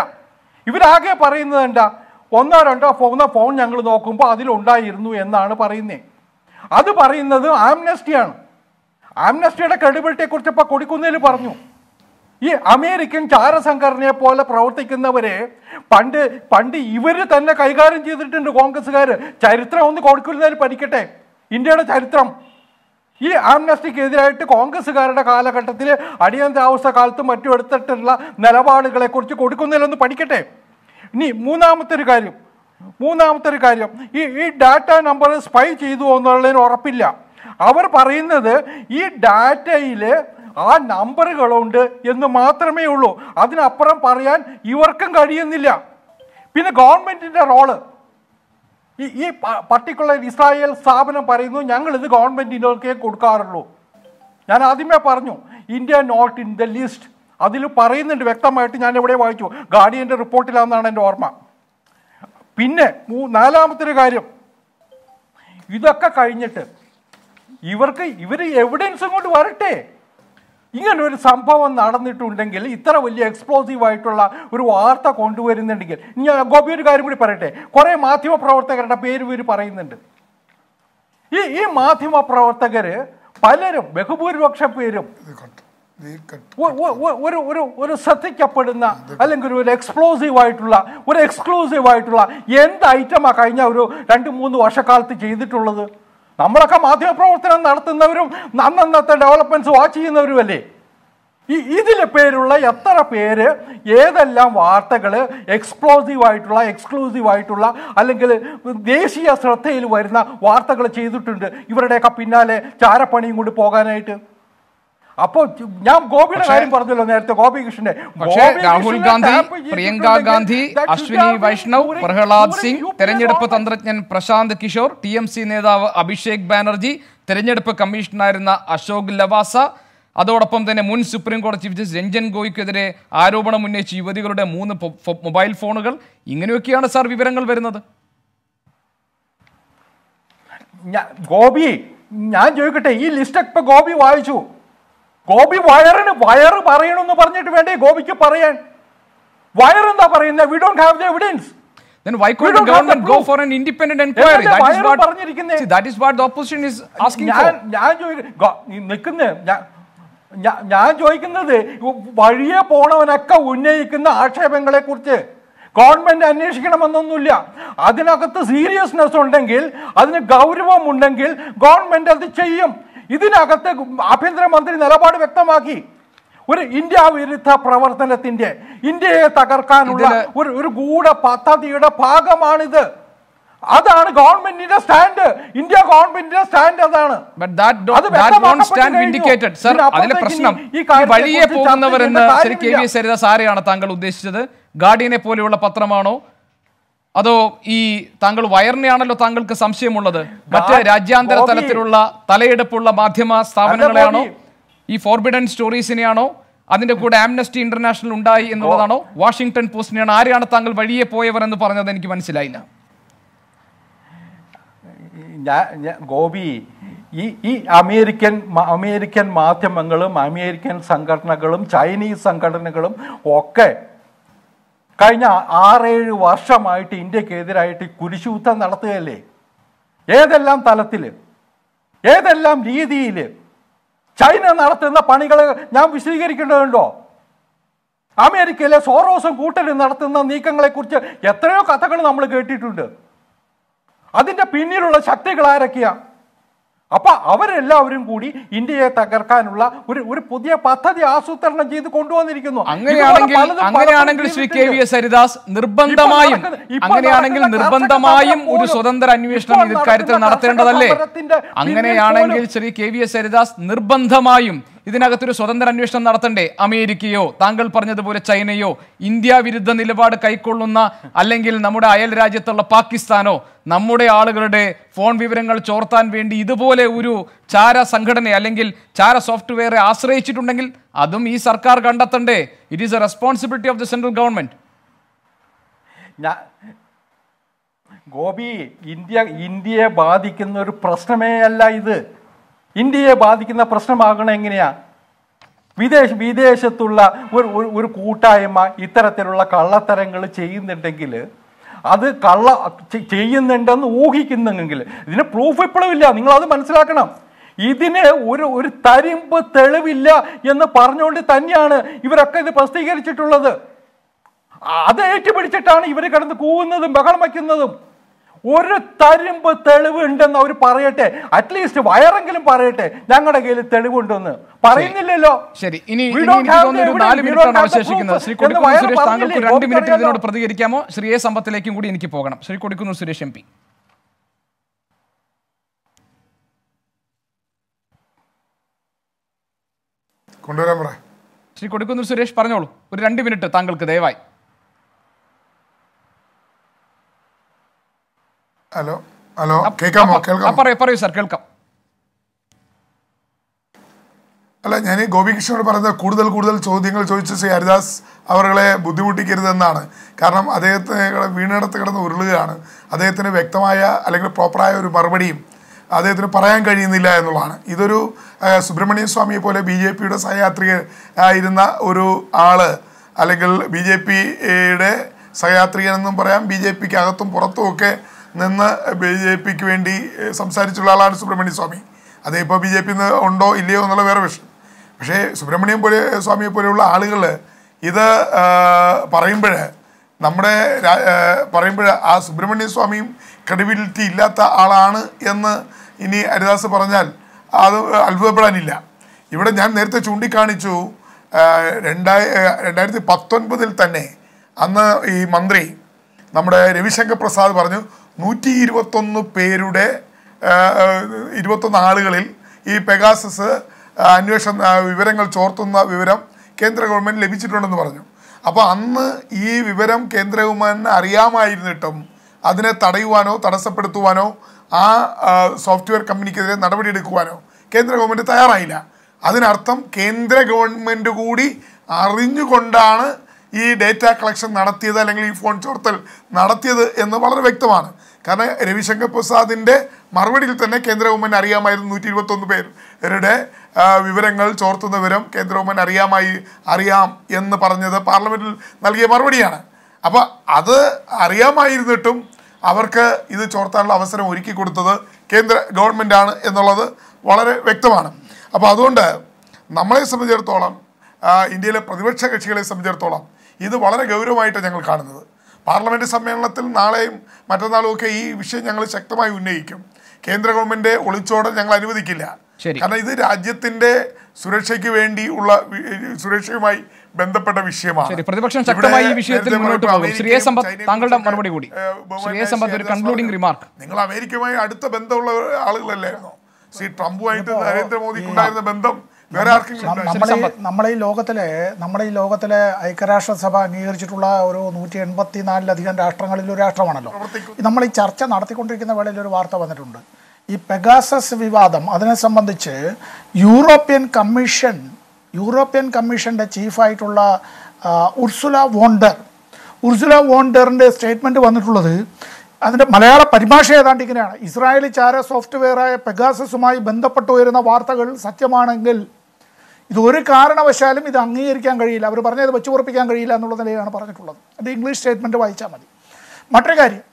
ഇവരാകെ പറയുന്നത് എന്താ? 1-2 ഫോൺ ഞങ്ങൾ നോക്കുമ്പോൾ അതിലുണ്ടായിരുന്നു എന്നാണ് പറയുന്നത്. അത് പറയുന്നത് ആംനസ്റ്റിയാണ്. ആംനസ്റ്റിയുടെ ക്രെഡിബിലിറ്റിയെ കുറിച്ച് ഇപ്പോൾ കൊടിക്കുന്നിൽ പറഞ്ഞു. ഈ അമേരിക്കൻ ചാരസംഘടനയെ പോലെ പ്രവർത്തിക്കുന്നവരെ പണ്ട് ഇവർ തന്നെ കൈകാര്യം ചെയ്തിട്ടുണ്ട് കോൺഗ്രസ്സുകാർ. ചരിത്രം ഒന്ന് കൊടുക്കുന്നതിൽ പഠിക്കട്ടെ, ഇന്ത്യയുടെ ചരിത്രം. ഈ ആംനസ്റ്റിക്കെതിരായിട്ട് കോൺഗ്രസ്സുകാരുടെ കാലഘട്ടത്തിൽ അടിയന്തരാവസ്ഥ കാലത്തും മറ്റും എടുത്തിട്ടുള്ള നിലപാടുകളെ കുറിച്ച് കൊടുക്കുന്നതിലൊന്ന് പഠിക്കട്ടെ. ഇനി മൂന്നാമത്തെ ഒരു കാര്യം ഈ ഡാറ്റ നമ്പർ സ്പൈ ചെയ്തു എന്നുള്ളതിന് ഉറപ്പില്ല. അവർ പറയുന്നത് ഈ ഡാറ്റയിൽ ആ നമ്പറുകളുണ്ട് എന്ന് മാത്രമേ ഉള്ളൂ. അതിനപ്പുറം പറയാൻ ഇവർക്കും കഴിയുന്നില്ല. പിന്നെ ഗവൺമെന്റിന്റെ റോള്, ഈ പർട്ടിക്കുലർ ഇസ്രായേൽ സ്ഥാപനം പറയുന്നു ഞങ്ങളിത് ഗവൺമെന്റിനൊക്കെ കൊടുക്കാറുള്ളൂ. ഞാൻ ആദ്യമേ പറഞ്ഞു India not in the list. അതിൽ പറയുന്നുണ്ട് വ്യക്തമായിട്ട്. ഞാൻ എവിടെ വായിച്ചു, ഗാർഡിയന്റെ റിപ്പോർട്ടിലാണെന്നാണ് എൻ്റെ ഓർമ്മ. പിന്നെ നാലാമത്തെ കാര്യം, ഇതൊക്കെ കഴിഞ്ഞിട്ട് ഇവർ എവിഡൻസും കൊണ്ട് വരട്ടെ. ഇങ്ങനെ ഒരു സംഭവം നടന്നിട്ടുണ്ടെങ്കിൽ, ഇത്ര വലിയ എക്സ്പ്ലോസീവ് ആയിട്ടുള്ള ഒരു വാർത്ത കൊണ്ടുവരുന്നുണ്ടെങ്കിൽ, ഞാൻ ഗോപി ഒരു കാര്യം കൂടി പറയട്ടെ. കുറെ മാധ്യമ പ്രവർത്തകരുടെ പേര് ഇവർ പറയുന്നുണ്ട്. ഈ മാധ്യമ പ്രവർത്തകര് പലരും, ബഹുഭൂരിപക്ഷം പേരും ഒരു ശ്രദ്ധിക്കപ്പെടുന്ന അല്ലെങ്കിൽ ഒരു എക്സ്ക്ലൂസീവ് ആയിട്ടുള്ള എന്ത് ഐറ്റമാ കഴിഞ്ഞ ഒരു 2-3 വർഷക്കാലത്ത് ചെയ്തിട്ടുള്ളത്? നമ്മളൊക്കെ മാധ്യമ പ്രവർത്തനം നടത്തുന്നവരും അന്നത്തെ ഡെവലപ്മെന്റ്സ് വാച്ച് ചെയ്യുന്നവരുമല്ലേ. ഇതിലെ പേരുള്ള എത്ര പേര് ഏതെല്ലാം വാർത്തകൾ എക്സ്ക്ലൂസീവ് ആയിട്ടുള്ള അല്ലെങ്കിൽ ദേശീയ ശ്രദ്ധയിൽ വരുന്ന വാർത്തകൾ ചെയ്തിട്ടുണ്ട് ഇവരുടെയൊക്കെ പിന്നാലെ ചാരപ്പണിയും കൊണ്ട് പോകാനായിട്ട്? അപ്പോ ഞാൻ ഗോപിയുടെ കാര്യം പറഞ്ഞല്ലോ നേരത്തെ, ഗോപികൃഷ്ണന്റെ. പക്ഷേ രാഹുൽ ഗാന്ധി, പ്രിയങ്ക ഗാന്ധി, അശ്വിനി വൈഷ്ണവ്, പ്രഹ്ലാദ് സിംഗ്, തെരഞ്ഞെടുപ്പ് തന്ത്രജ്ഞൻ പ്രശാന്ത് കിഷോർ, TMC നേതാവ് അഭിഷേക് ബാനർജി, തെരഞ്ഞെടുപ്പ് കമ്മീഷണറായിരുന്ന അശോക് ലവാസ, അതോടൊപ്പം തന്നെ മുൻ സുപ്രീം കോടതി ചീഫ് ജസ്റ്റിസ് രഞ്ജൻ ഗോയ്ക്കെതിരെ ആരോപണം ഉന്നയിച്ച യുവതികളുടെ 3 മൊബൈൽ ഫോണുകൾ, ഇങ്ങനെയൊക്കെയാണ് സാർ വിവരങ്ങൾ വരുന്നത്. ഗോപി, ഞാൻ ചോദിക്കട്ടെ, ഈ ലിസ്റ്റൊക്കെ ഗോപി വായിച്ചു? ഗോപി വയറ് പറയണമെന്ന് പറഞ്ഞിട്ട് വേണ്ടേ ഗോപിക്ക് പറയാൻ? വയറെന്താ പറയുന്നത്? We don't have the evidence. Then why couldn't the government go for an independent inquiry? That is what the opposition is asking for. ഞാൻ ചോദിക്കുന്നത് വഴിയെ പോണവനൊക്കെ ഉന്നയിക്കുന്ന ആക്ഷേപങ്ങളെ കുറിച്ച് ഗവൺമെന്റ് അന്വേഷിക്കണമെന്നൊന്നുമില്ല. അതിനകത്ത് സീരിയസ്നെസ് ഉണ്ടെങ്കിൽ, അതിന് ഗൗരവമുണ്ടെങ്കിൽ ഗവൺമെന്റ് അത് ചെയ്യും. ഇതിനകത്ത് ആഭ്യന്തരമന്ത്രി നിലപാട് വ്യക്തമാക്കി. ഒരു ഇന്ത്യ വിരുദ്ധ പ്രവർത്തനത്തിന്റെ, ഇന്ത്യയെ തകർക്കാനുള്ള ഒരു ഗൂഢ പദ്ധതിയുടെ ഭാഗമാണിത്. അതാണ് ഗവൺമെന്റിന്റെ സ്റ്റാൻഡ്. ഇന്ത്യ ഗവൺമെന്റിന്റെ സ്റ്റാൻഡ് അതാണ്. അതിലെ പ്രശ്നം വഴിയെ പോകുന്നവരെന്ന് ശരി KVS ഹരിദാസ് ആരെയാണ് താങ്കൾ ഉദ്ദേശിച്ചത്? ഗാർഡിയനെ പോലെയുള്ള പത്രമാണോ, അതോ ഈ താങ്കൾ വയറിനെയാണല്ലോ താങ്കൾക്ക് സംശയമുള്ളത്? മറ്റ് രാജ്യാന്തര തലത്തിലുള്ള തലയെടുപ്പുള്ള മാധ്യമ സ്ഥാപനങ്ങളെയാണോ, ഈ ഫോർബിഡൻ സ്റ്റോറീസിനെയാണോ, അതിന്റെ കൂടെ ആംനസ്റ്റി ഇന്റർനാഷണൽ ഉണ്ടായി എന്നുള്ളതാണോ, വാഷിംഗ്ടൺ പോസ്റ്റിനെയാണോ? ആരെയാണ് താങ്കൾ വഴിയെ പോയവർ എന്ന് പറഞ്ഞത്? എനിക്ക് മനസ്സിലായില്ല. ഗോപി, ഈ അമേരിക്കൻ മാധ്യമങ്ങളും അമേരിക്കൻ സംഘടനകളും ചൈനീസ് സംഘടനകളും ഒക്കെ കഴിഞ്ഞ 6-7 വർഷമായിട്ട് ഇന്ത്യക്കെതിരായിട്ട് കുരിശുയുദ്ധം നടത്തുകയല്ലേ? ഏതെല്ലാം തലത്തിൽ, ഏതെല്ലാം രീതിയിൽ ചൈന നടത്തുന്ന പണികൾ ഞാൻ വിശദീകരിക്കേണ്ടതുണ്ടോ? അമേരിക്കയിലെ സോറോസും കൂട്ടരും നടത്തുന്ന നീക്കങ്ങളെ കുറിച്ച് എത്രയോ കഥകൾ നമ്മൾ കേട്ടിട്ടുണ്ട്. അതിന്റെ പിന്നിലുള്ള ശക്തികൾ ആരൊക്കെയാ? അപ്പൊ അവരെല്ലാവരും കൂടി ഇന്ത്യയെ തകർക്കാനുള്ള ഒരു പുതിയ പദ്ധതി ആസൂത്രണം ചെയ്ത് കൊണ്ടുവന്നിരിക്കുന്നു. അങ്ങനെയാണെങ്കിൽ ശ്രീ KVS ഹരിദാസ് നിർബന്ധമായും ഒരു സ്വതന്ത്ര അന്വേഷണം ഇക്കാര്യത്തിൽ നടത്തേണ്ടതല്ലേ? അങ്ങനെയാണെങ്കിൽ ശ്രീ KVS ഹരിദാസ് നിർബന്ധമായും ഇതിനകത്തൊരു സ്വതന്ത്ര അന്വേഷണം നടത്തണ്ടേ? അമേരിക്കയോ താങ്കൾ പറഞ്ഞതുപോലെ ചൈനയോ ഇന്ത്യ വിരുദ്ധ നിലപാട് കൈക്കൊള്ളുന്ന, അല്ലെങ്കിൽ നമ്മുടെ അയൽ രാജ്യത്തുള്ള പാകിസ്ഥാനോ നമ്മുടെ ആളുകളുടെ ഫോൺ വിവരങ്ങൾ ചോർത്താൻ വേണ്ടി ഇതുപോലെ ഒരു ചാര സംഘടന അല്ലെങ്കിൽ ചാര സോഫ്റ്റ്വെയറെ ആശ്രയിച്ചിട്ടുണ്ടെങ്കിൽ അതും ഈ സർക്കാർ കണ്ടെത്തണ്ടേ? It is a responsibility of the central government. Gopi, ഇന്ത്യയെ ബാധിക്കുന്ന ഒരു പ്രശ്നമേ അല്ല ഇത്. ഇന്ത്യയെ ബാധിക്കുന്ന പ്രശ്നമാകണം എങ്ങനെയാ? വിദേശത്തുള്ള ഒരു കൂട്ടായ്മ ഇത്തരത്തിലുള്ള കള്ളത്തരങ്ങൾ ചെയ്യുന്നുണ്ടെങ്കിൽ, അത് ചെയ്യുന്നുണ്ടെന്ന് ഊഹിക്കുന്നെങ്കിൽ, ഇതിന് പ്രൂഫ് ഇപ്പോഴും ഇല്ല. നിങ്ങളത് മനസ്സിലാക്കണം. ഇതിന് ഒരു തരിമ്പ് തെളിവില്ല എന്ന് പറഞ്ഞുകൊണ്ട് തന്നെയാണ് ഇവരൊക്കെ ഇത് പ്രസിദ്ധീകരിച്ചിട്ടുള്ളത്. അത് ഏറ്റുപിടിച്ചിട്ടാണ് ഇവർ കിടന്ന് കൂവുന്നതും ബഹളം വയ്ക്കുന്നതും. ഒരു തരിമ്പ് തെളിവ് ഉണ്ടെന്ന് അവർ പറയട്ടെ, അറ്റ്ലീസ്റ്റ് വയറെങ്കിലും പറയട്ടെ ഞങ്ങളുടെ കയ്യിൽ തെളിവുണ്ടെന്ന്. പറയുന്നില്ലല്ലോ. ശരി, ഇനി 4 മിനിറ്റാണ് അവശേഷിക്കുന്നത്. ശ്രീ കൊടിക്കുന്നിൽ സുരേഷ്, താങ്കൾക്ക് 2 മിനിറ്റ് ഇതിനോട് പ്രതികരിക്കാമോ? ശ്രീ എ സമ്പത്തിലേക്കും കൂടി എനിക്ക് പോകണം. ശ്രീ കൊടിക്കുന്നിൽ സുരേഷ് MP. ശ്രീ കൊടിക്കുന്നിൽ സുരേഷ് പറഞ്ഞോളൂ, ഒരു 2 മിനിറ്റ് താങ്കൾക്ക് ദയവായി. ഹലോ ഹലോ, കേൾക്കാമോ? പറയൂ സാർ, കേൾക്കാം. അല്ല, ഞാൻ ഈ ഗോപികൃഷ്ണനോട് പറയുന്നത് കൂടുതൽ ചോദ്യങ്ങൾ ചോദിച്ച ശ്രീ ഹരിദാസ് അവരെ ബുദ്ധിമുട്ടിക്കരുതെന്നാണ്. കാരണം അദ്ദേഹത്തിന് വീണിടത്ത് കിടന്ന് ഉരുളുകയാണ്. അദ്ദേഹത്തിന് വ്യക്തമായ അല്ലെങ്കിൽ പ്രോപ്പറായ ഒരു മറുപടിയും അദ്ദേഹത്തിന് പറയാൻ കഴിയുന്നില്ല എന്നുള്ളതാണ്. ഇതൊരു സുബ്രഹ്മണ്യ സ്വാമിയെ പോലെ BJPയുടെ സഹയാത്രിക ആയിരുന്ന ഒരു ആള്, അല്ലെങ്കിൽ BJPയുടെ സഹയാത്രികനെന്നും പറയാം, BJPക്ക് അകത്തും പുറത്തും ഒക്കെ നിന്ന് BJPക്ക് വേണ്ടി സംസാരിച്ചുള്ള ആളാണ് സുബ്രഹ്മണ്യ സ്വാമി. അതിപ്പോൾ BJP ഉണ്ടോ ഇല്ലയോ എന്നുള്ള വേറെ വിഷയം. പക്ഷേ സുബ്രഹ്മണ്യം സ്വാമിയെ പോലെയുള്ള ആളുകൾ ഇത് പറയുമ്പോൾ ആ സുബ്രഹ്മണ്യ സ്വാമിയും ക്രെഡിബിലിറ്റി ഇല്ലാത്ത ആളാണ് എന്ന് ഇനി ഹരിദാസ് പറഞ്ഞാൽ അത് അത്ഭുതപ്പെടാനില്ല. ഇവിടെ ഞാൻ നേരത്തെ ചൂണ്ടിക്കാണിച്ചു, 2019 തന്നെ അന്ന് ഈ മന്ത്രി നമ്മുടെ രവിശങ്കർ പ്രസാദ് പറഞ്ഞു 121 പേരുടെ 21 ആളുകളിൽ ഈ പെഗാസസ് വിവരങ്ങൾ ചോർത്തുന്ന വിവരം കേന്ദ്ര ഗവൺമെൻറ് ലഭിച്ചിട്ടുണ്ടെന്ന് പറഞ്ഞു. അപ്പോൾ അന്ന് ഈ വിവരം കേന്ദ്ര ഗവൺമെൻറ്റിന് അറിയാമായിരുന്നിട്ടും അതിനെ തടയുവാനോ തടസ്സപ്പെടുത്തുവാനോ ആ സോഫ്റ്റ്വെയർ കമ്പനിക്കെതിരെ നടപടിയെടുക്കുവാനോ കേന്ദ്ര ഗവൺമെൻറ് തയ്യാറായില്ല. അതിനർത്ഥം കേന്ദ്ര ഗവൺമെൻറ് കൂടി അറിഞ്ഞുകൊണ്ടാണ് ഈ ഡേറ്റ കളക്ഷൻ നടത്തിയത് അല്ലെങ്കിൽ ഈ ഫോൺ ചോർത്തൽ നടത്തിയത് എന്ന് വളരെ വ്യക്തമാണ്. കാരണം രവിശങ്കർ പ്രസാദിൻ്റെ മറുപടിയിൽ തന്നെ കേന്ദ്ര ഗവൺമെൻറ് അറിയാമായിരുന്നു 121 പേരുടെ വിവരങ്ങൾ ചോർത്തുന്ന വിവരം കേന്ദ്ര ഗവൺമെൻറ് അറിയാം എന്ന് പറഞ്ഞത് പാർലമെൻറ്റിൽ നൽകിയ മറുപടിയാണ്. അപ്പോൾ അത് അറിയാമായിരുന്നിട്ടും അവർക്ക് ഇത് ചോർത്താനുള്ള അവസരം ഒരുക്കി കൊടുത്തത് കേന്ദ്ര ഗവൺമെൻറ്റാണ് എന്നുള്ളത് വളരെ വ്യക്തമാണ്. അപ്പോൾ അതുകൊണ്ട് നമ്മളെ സംബന്ധിച്ചിടത്തോളം, ഇന്ത്യയിലെ പ്രതിപക്ഷ കക്ഷികളെ സംബന്ധിച്ചിടത്തോളം ഇത് വളരെ ഗൗരവമായിട്ടാണ് ഞങ്ങൾ കാണുന്നത്. പാർലമെൻറ്റ് സമ്മേളനത്തിൽ നാളെയും മറ്റന്നാളും ഒക്കെ ഈ വിഷയം ഞങ്ങൾ ശക്തമായി ഉന്നയിക്കും. കേന്ദ്ര ഗവൺമെൻറ് ഒളിച്ചോടൽ ഞങ്ങൾ അനുവദിക്കില്ല. കാരണം ഇത് രാജ്യത്തിൻ്റെ സുരക്ഷയ്ക്ക് വേണ്ടിയുള്ള സുരക്ഷയുമായി ബന്ധപ്പെട്ട വിഷയമാണ്. പ്രതിപക്ഷം ശക്തമായി ഈ വിഷയത്തിൽ മുന്നോട്ട് പോകും. ശ്രീ എ സമ്പത്ത്, താങ്കളുടെ മറുപടി കൂടി. ശ്രീ എ സമ്പത്ത്, ഒരു കൺക്ലൂഡിംഗ് റിമാർക്ക്. നിങ്ങൾ അമേരിക്കയുമായി അടുത്ത ബന്ധമുള്ള ആളുകളല്ലായിരുന്നോ? ശ്രീ ട്രംപുമായിട്ട് നരേന്ദ്രമോദിക്കുണ്ടായിരുന്ന ബന്ധം വേറെ ആർക്കെങ്കിലും? നമ്മുടെ ഈ ലോകത്തിലെ ഐക്യരാഷ്ട്രസഭ അംഗീകരിച്ചിട്ടുള്ള ഒരു 184-ലധികം രാഷ്ട്രങ്ങളിൽ ഒരു രാഷ്ട്രമാണല്ലോ. നമ്മൾ ഈ ചർച്ച നടത്തിക്കൊണ്ടിരിക്കുന്ന വേളയിൽ ഒരു വാർത്ത വന്നിട്ടുണ്ട്. ഈ പെഗാസസ് വിവാദം, അതിനെ സംബന്ധിച്ച് യൂറോപ്യൻ കമ്മീഷൻ്റെ ചീഫായിട്ടുള്ള ഉർസുല വോണ്ടറിൻ്റെ സ്റ്റേറ്റ്മെൻറ്റ് വന്നിട്ടുള്ളത്, അതിൻ്റെ മലയാള പരിഭാഷ ഏതാണ്ട് ഇങ്ങനെയാണ്: ഇസ്രായേലി ചാര സോഫ്റ്റ്വെയറായ പെഗാസസുമായി ബന്ധപ്പെട്ടു വരുന്ന വാർത്തകൾ സത്യമാണെങ്കിൽ ഇതൊരു കാരണവശാലും ഇത് അംഗീകരിക്കാൻ കഴിയില്ല, അവർ പറഞ്ഞത് വെച്ചുറപ്പിക്കാൻ കഴിയില്ല എന്നുള്ള നിലയാണ് പറഞ്ഞിട്ടുള്ളത്. അത് ഇംഗ്ലീഷ് സ്റ്റേറ്റ്മെൻറ്റ് വായിച്ചാൽ മതി. മറ്റൊരു കാര്യം,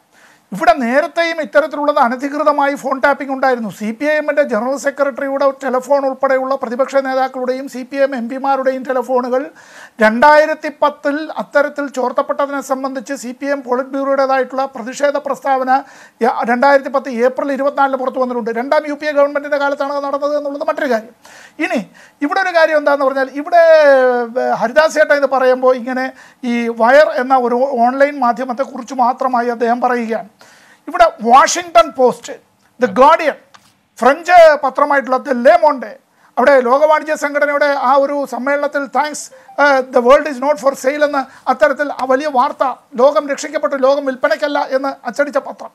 ഇവിടെ നേരത്തെയും ഇത്തരത്തിലുള്ളത് അനധികൃതമായി ഫോൺ ടാപ്പിംഗ് ഉണ്ടായിരുന്നു. CPIMൻ്റെ ജനറൽ സെക്രട്ടറിയുടെ ടെലിഫോൺ ഉൾപ്പെടെയുള്ള പ്രതിപക്ഷ നേതാക്കളുടെയും CPIM MP-മാരുടെയും ടെലിഫോണുകൾ 2010-ൽ അത്തരത്തിൽ ചോർത്തപ്പെട്ടതിനെ സംബന്ധിച്ച് CPIM പോളിറ്റ് ബ്യൂറോയുടേതായിട്ടുള്ള പ്രതിഷേധ പ്രസ്താവന 2010 ഏപ്രിൽ 24 പുറത്തു വന്നിട്ടുണ്ട്. 2ാം UPA ഗവൺമെൻറ്റിൻ്റെ കാലത്താണ് അത് നടന്നത് എന്നുള്ളത് മറ്റൊരു കാര്യം. ഇനി ഇവിടെ ഒരു കാര്യം എന്താണെന്ന് പറഞ്ഞാൽ, ഇവിടെ ഹരിദാസ് ചേട്ടൻ ഇത് പറയുമ്പോൾ ഇങ്ങനെ ഈ വയർ എന്ന ഒരു ഓൺലൈൻ മാധ്യമത്തെക്കുറിച്ച് മാത്രമായി അദ്ദേഹം പറയുകയാണ്. ഇവിടെ Washington Post, the Guardian, French പത്രമായിട്ടുള്ള ദ ലെ മോണ്ടെ, അവിടെ ലോകവാണിജ്യ സംഘടനയുടെ ആ ഒരു സമ്മേളനത്തിൽ thanks the world is not for sale എന്ന അത്തരത്തിൽ ആ വലിയ വാർത്ത, ലോകം രക്ഷിക്കപ്പെട്ടു, ലോകം വിൽപ്പനയ്ക്കല്ല എന്ന് അച്ചടിച്ച പത്രം,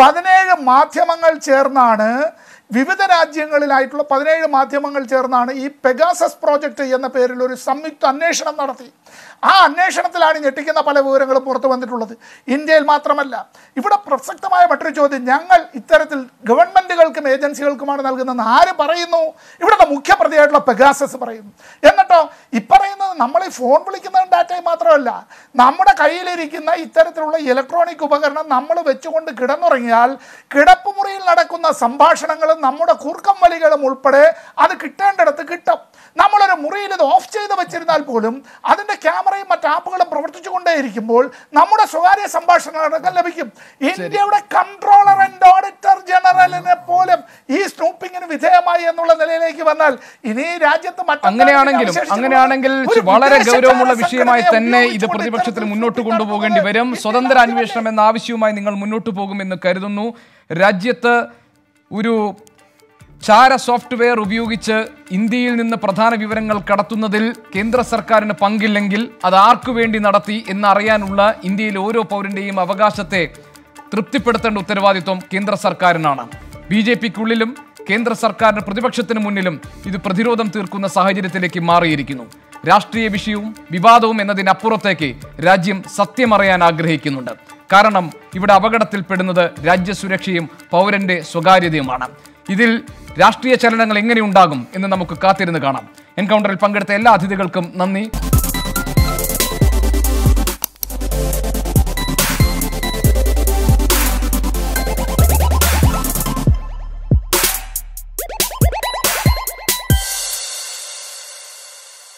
17 മാധ്യമങ്ങൾ ചേർന്നാണ്, വിവിധ രാജ്യങ്ങളിലായിട്ടുള്ള 17 മാധ്യമങ്ങൾ ചേർന്നാണ് ഈ പെഗാസസ് പ്രോജക്റ്റ് എന്ന പേരിൽ ഒരു സംയുക്ത അന്വേഷണം നടത്തി. ആ അന്വേഷണത്തിലാണ് ഞെട്ടിക്കുന്ന പല വിവരങ്ങളും പുറത്തു വന്നിട്ടുള്ളത്. ഇന്ത്യയിൽ മാത്രമല്ല, ഇവിടെ പ്രസക്തമായ മറ്റൊരു ചോദ്യം, ഞങ്ങൾ ഇത്തരത്തിൽ ഗവൺമെൻറ്റുകൾക്കും ഏജൻസികൾക്കുമാണ് നൽകുന്നതെന്ന് ആര് പറയുന്നു? ഇവിടുത്തെ മുഖ്യപ്രതിയായിട്ടുള്ള പെഗാസസ് പറയുന്നു. എന്നിട്ടോ പറയുന്നത് നമ്മൾ ഈ ഫോൺ വിളിക്കുന്ന ഡാറ്റയും മാത്രമല്ല, നമ്മുടെ കയ്യിലിരിക്കുന്ന ഇത്തരത്തിലുള്ള ഇലക്ട്രോണിക് ഉപകരണം നമ്മൾ വെച്ചുകൊണ്ട് കിടന്നുറങ്ങിയാൽ കിടപ്പുമുറിയിൽ നടക്കുന്ന സംഭാഷണങ്ങളും നമ്മുടെ കൂർക്കം വലികളും ഉൾപ്പെടെ അത് കിട്ടേണ്ടിടത്ത് കിട്ടും. നമ്മളൊരു മുറിയിൽ ഇത് ഓഫ് ചെയ്ത് വെച്ചിരുന്നാൽ പോലും അതിൻ്റെ ക്യാമറയും മറ്റ് ആപ്പുകളും പ്രവർത്തിച്ചു കൊണ്ടേയിരിക്കുമ്പോൾ നമ്മുടെ സ്വകാര്യ സംഭാഷണങ്ങളൊക്കെ ലഭിക്കും. ഇന്ത്യയുടെ കൺട്രോളർ ആൻഡ് ഓഡിറ്റർ ജനറലിനെ പോലും ഈ സ്നൂപ്പിങ്ങിന് വിധേയമായി എന്നുള്ള നിലയിലേക്ക് വന്നാൽ ഇനി രാജ്യത്ത് അങ്ങനെയാണെങ്കിൽ വളരെ ഗൗരവമുള്ള വിഷയമായി തന്നെ ഇത് പ്രതിപക്ഷത്തിന് മുന്നോട്ട് കൊണ്ടുപോകേണ്ടി വരും. സ്വതന്ത്ര അന്വേഷണം എന്ന ആവശ്യവുമായി നിങ്ങൾ മുന്നോട്ട് പോകുമെന്ന് കരുതുന്നു. രാജ്യത്ത് ഒരു ചാര സോഫ്റ്റ്വെയർ ഉപയോഗിച്ച് ഇന്ത്യയിൽ നിന്ന് പ്രധാന വിവരങ്ങൾ കടത്തുന്നതിൽ കേന്ദ്ര സർക്കാരിന് പങ്കില്ലെങ്കിൽ അത് ആർക്കു വേണ്ടി നടത്തി എന്നറിയാനുള്ള ഇന്ത്യയിലെ ഓരോ പൗരന്റെയും അവകാശത്തെ തൃപ്തിപ്പെടുത്തേണ്ട ഉത്തരവാദിത്വം കേന്ദ്ര സർക്കാരിനാണ്. BJPക്കുള്ളിലും കേന്ദ്ര സർക്കാരിന് പ്രതിപക്ഷത്തിന് മുന്നിലും ഇത് പ്രതിരോധം തീർക്കുന്ന സാഹചര്യത്തിലേക്ക് മാറിയിരിക്കുന്നു. രാഷ്ട്രീയ വിഷയവും വിവാദവും എന്നതിനപ്പുറത്തേക്ക് രാജ്യം സത്യമറിയാൻ ആഗ്രഹിക്കുന്നുണ്ട്. കാരണം ഇവിടെ അപകടത്തിൽപ്പെടുന്നത് രാജ്യസുരക്ഷയും പൗരന്റെ സ്വകാര്യതയുമാണ്. ഇതിൽ രാഷ്ട്രീയ ചലനങ്ങൾ എങ്ങനെയുണ്ടാകും എന്ന് നമുക്ക് കാത്തിരുന്ന് കാണാം. എൻകൗണ്ടറിൽ പങ്കെടുത്ത എല്ലാ അതിഥികൾക്കും നന്ദി.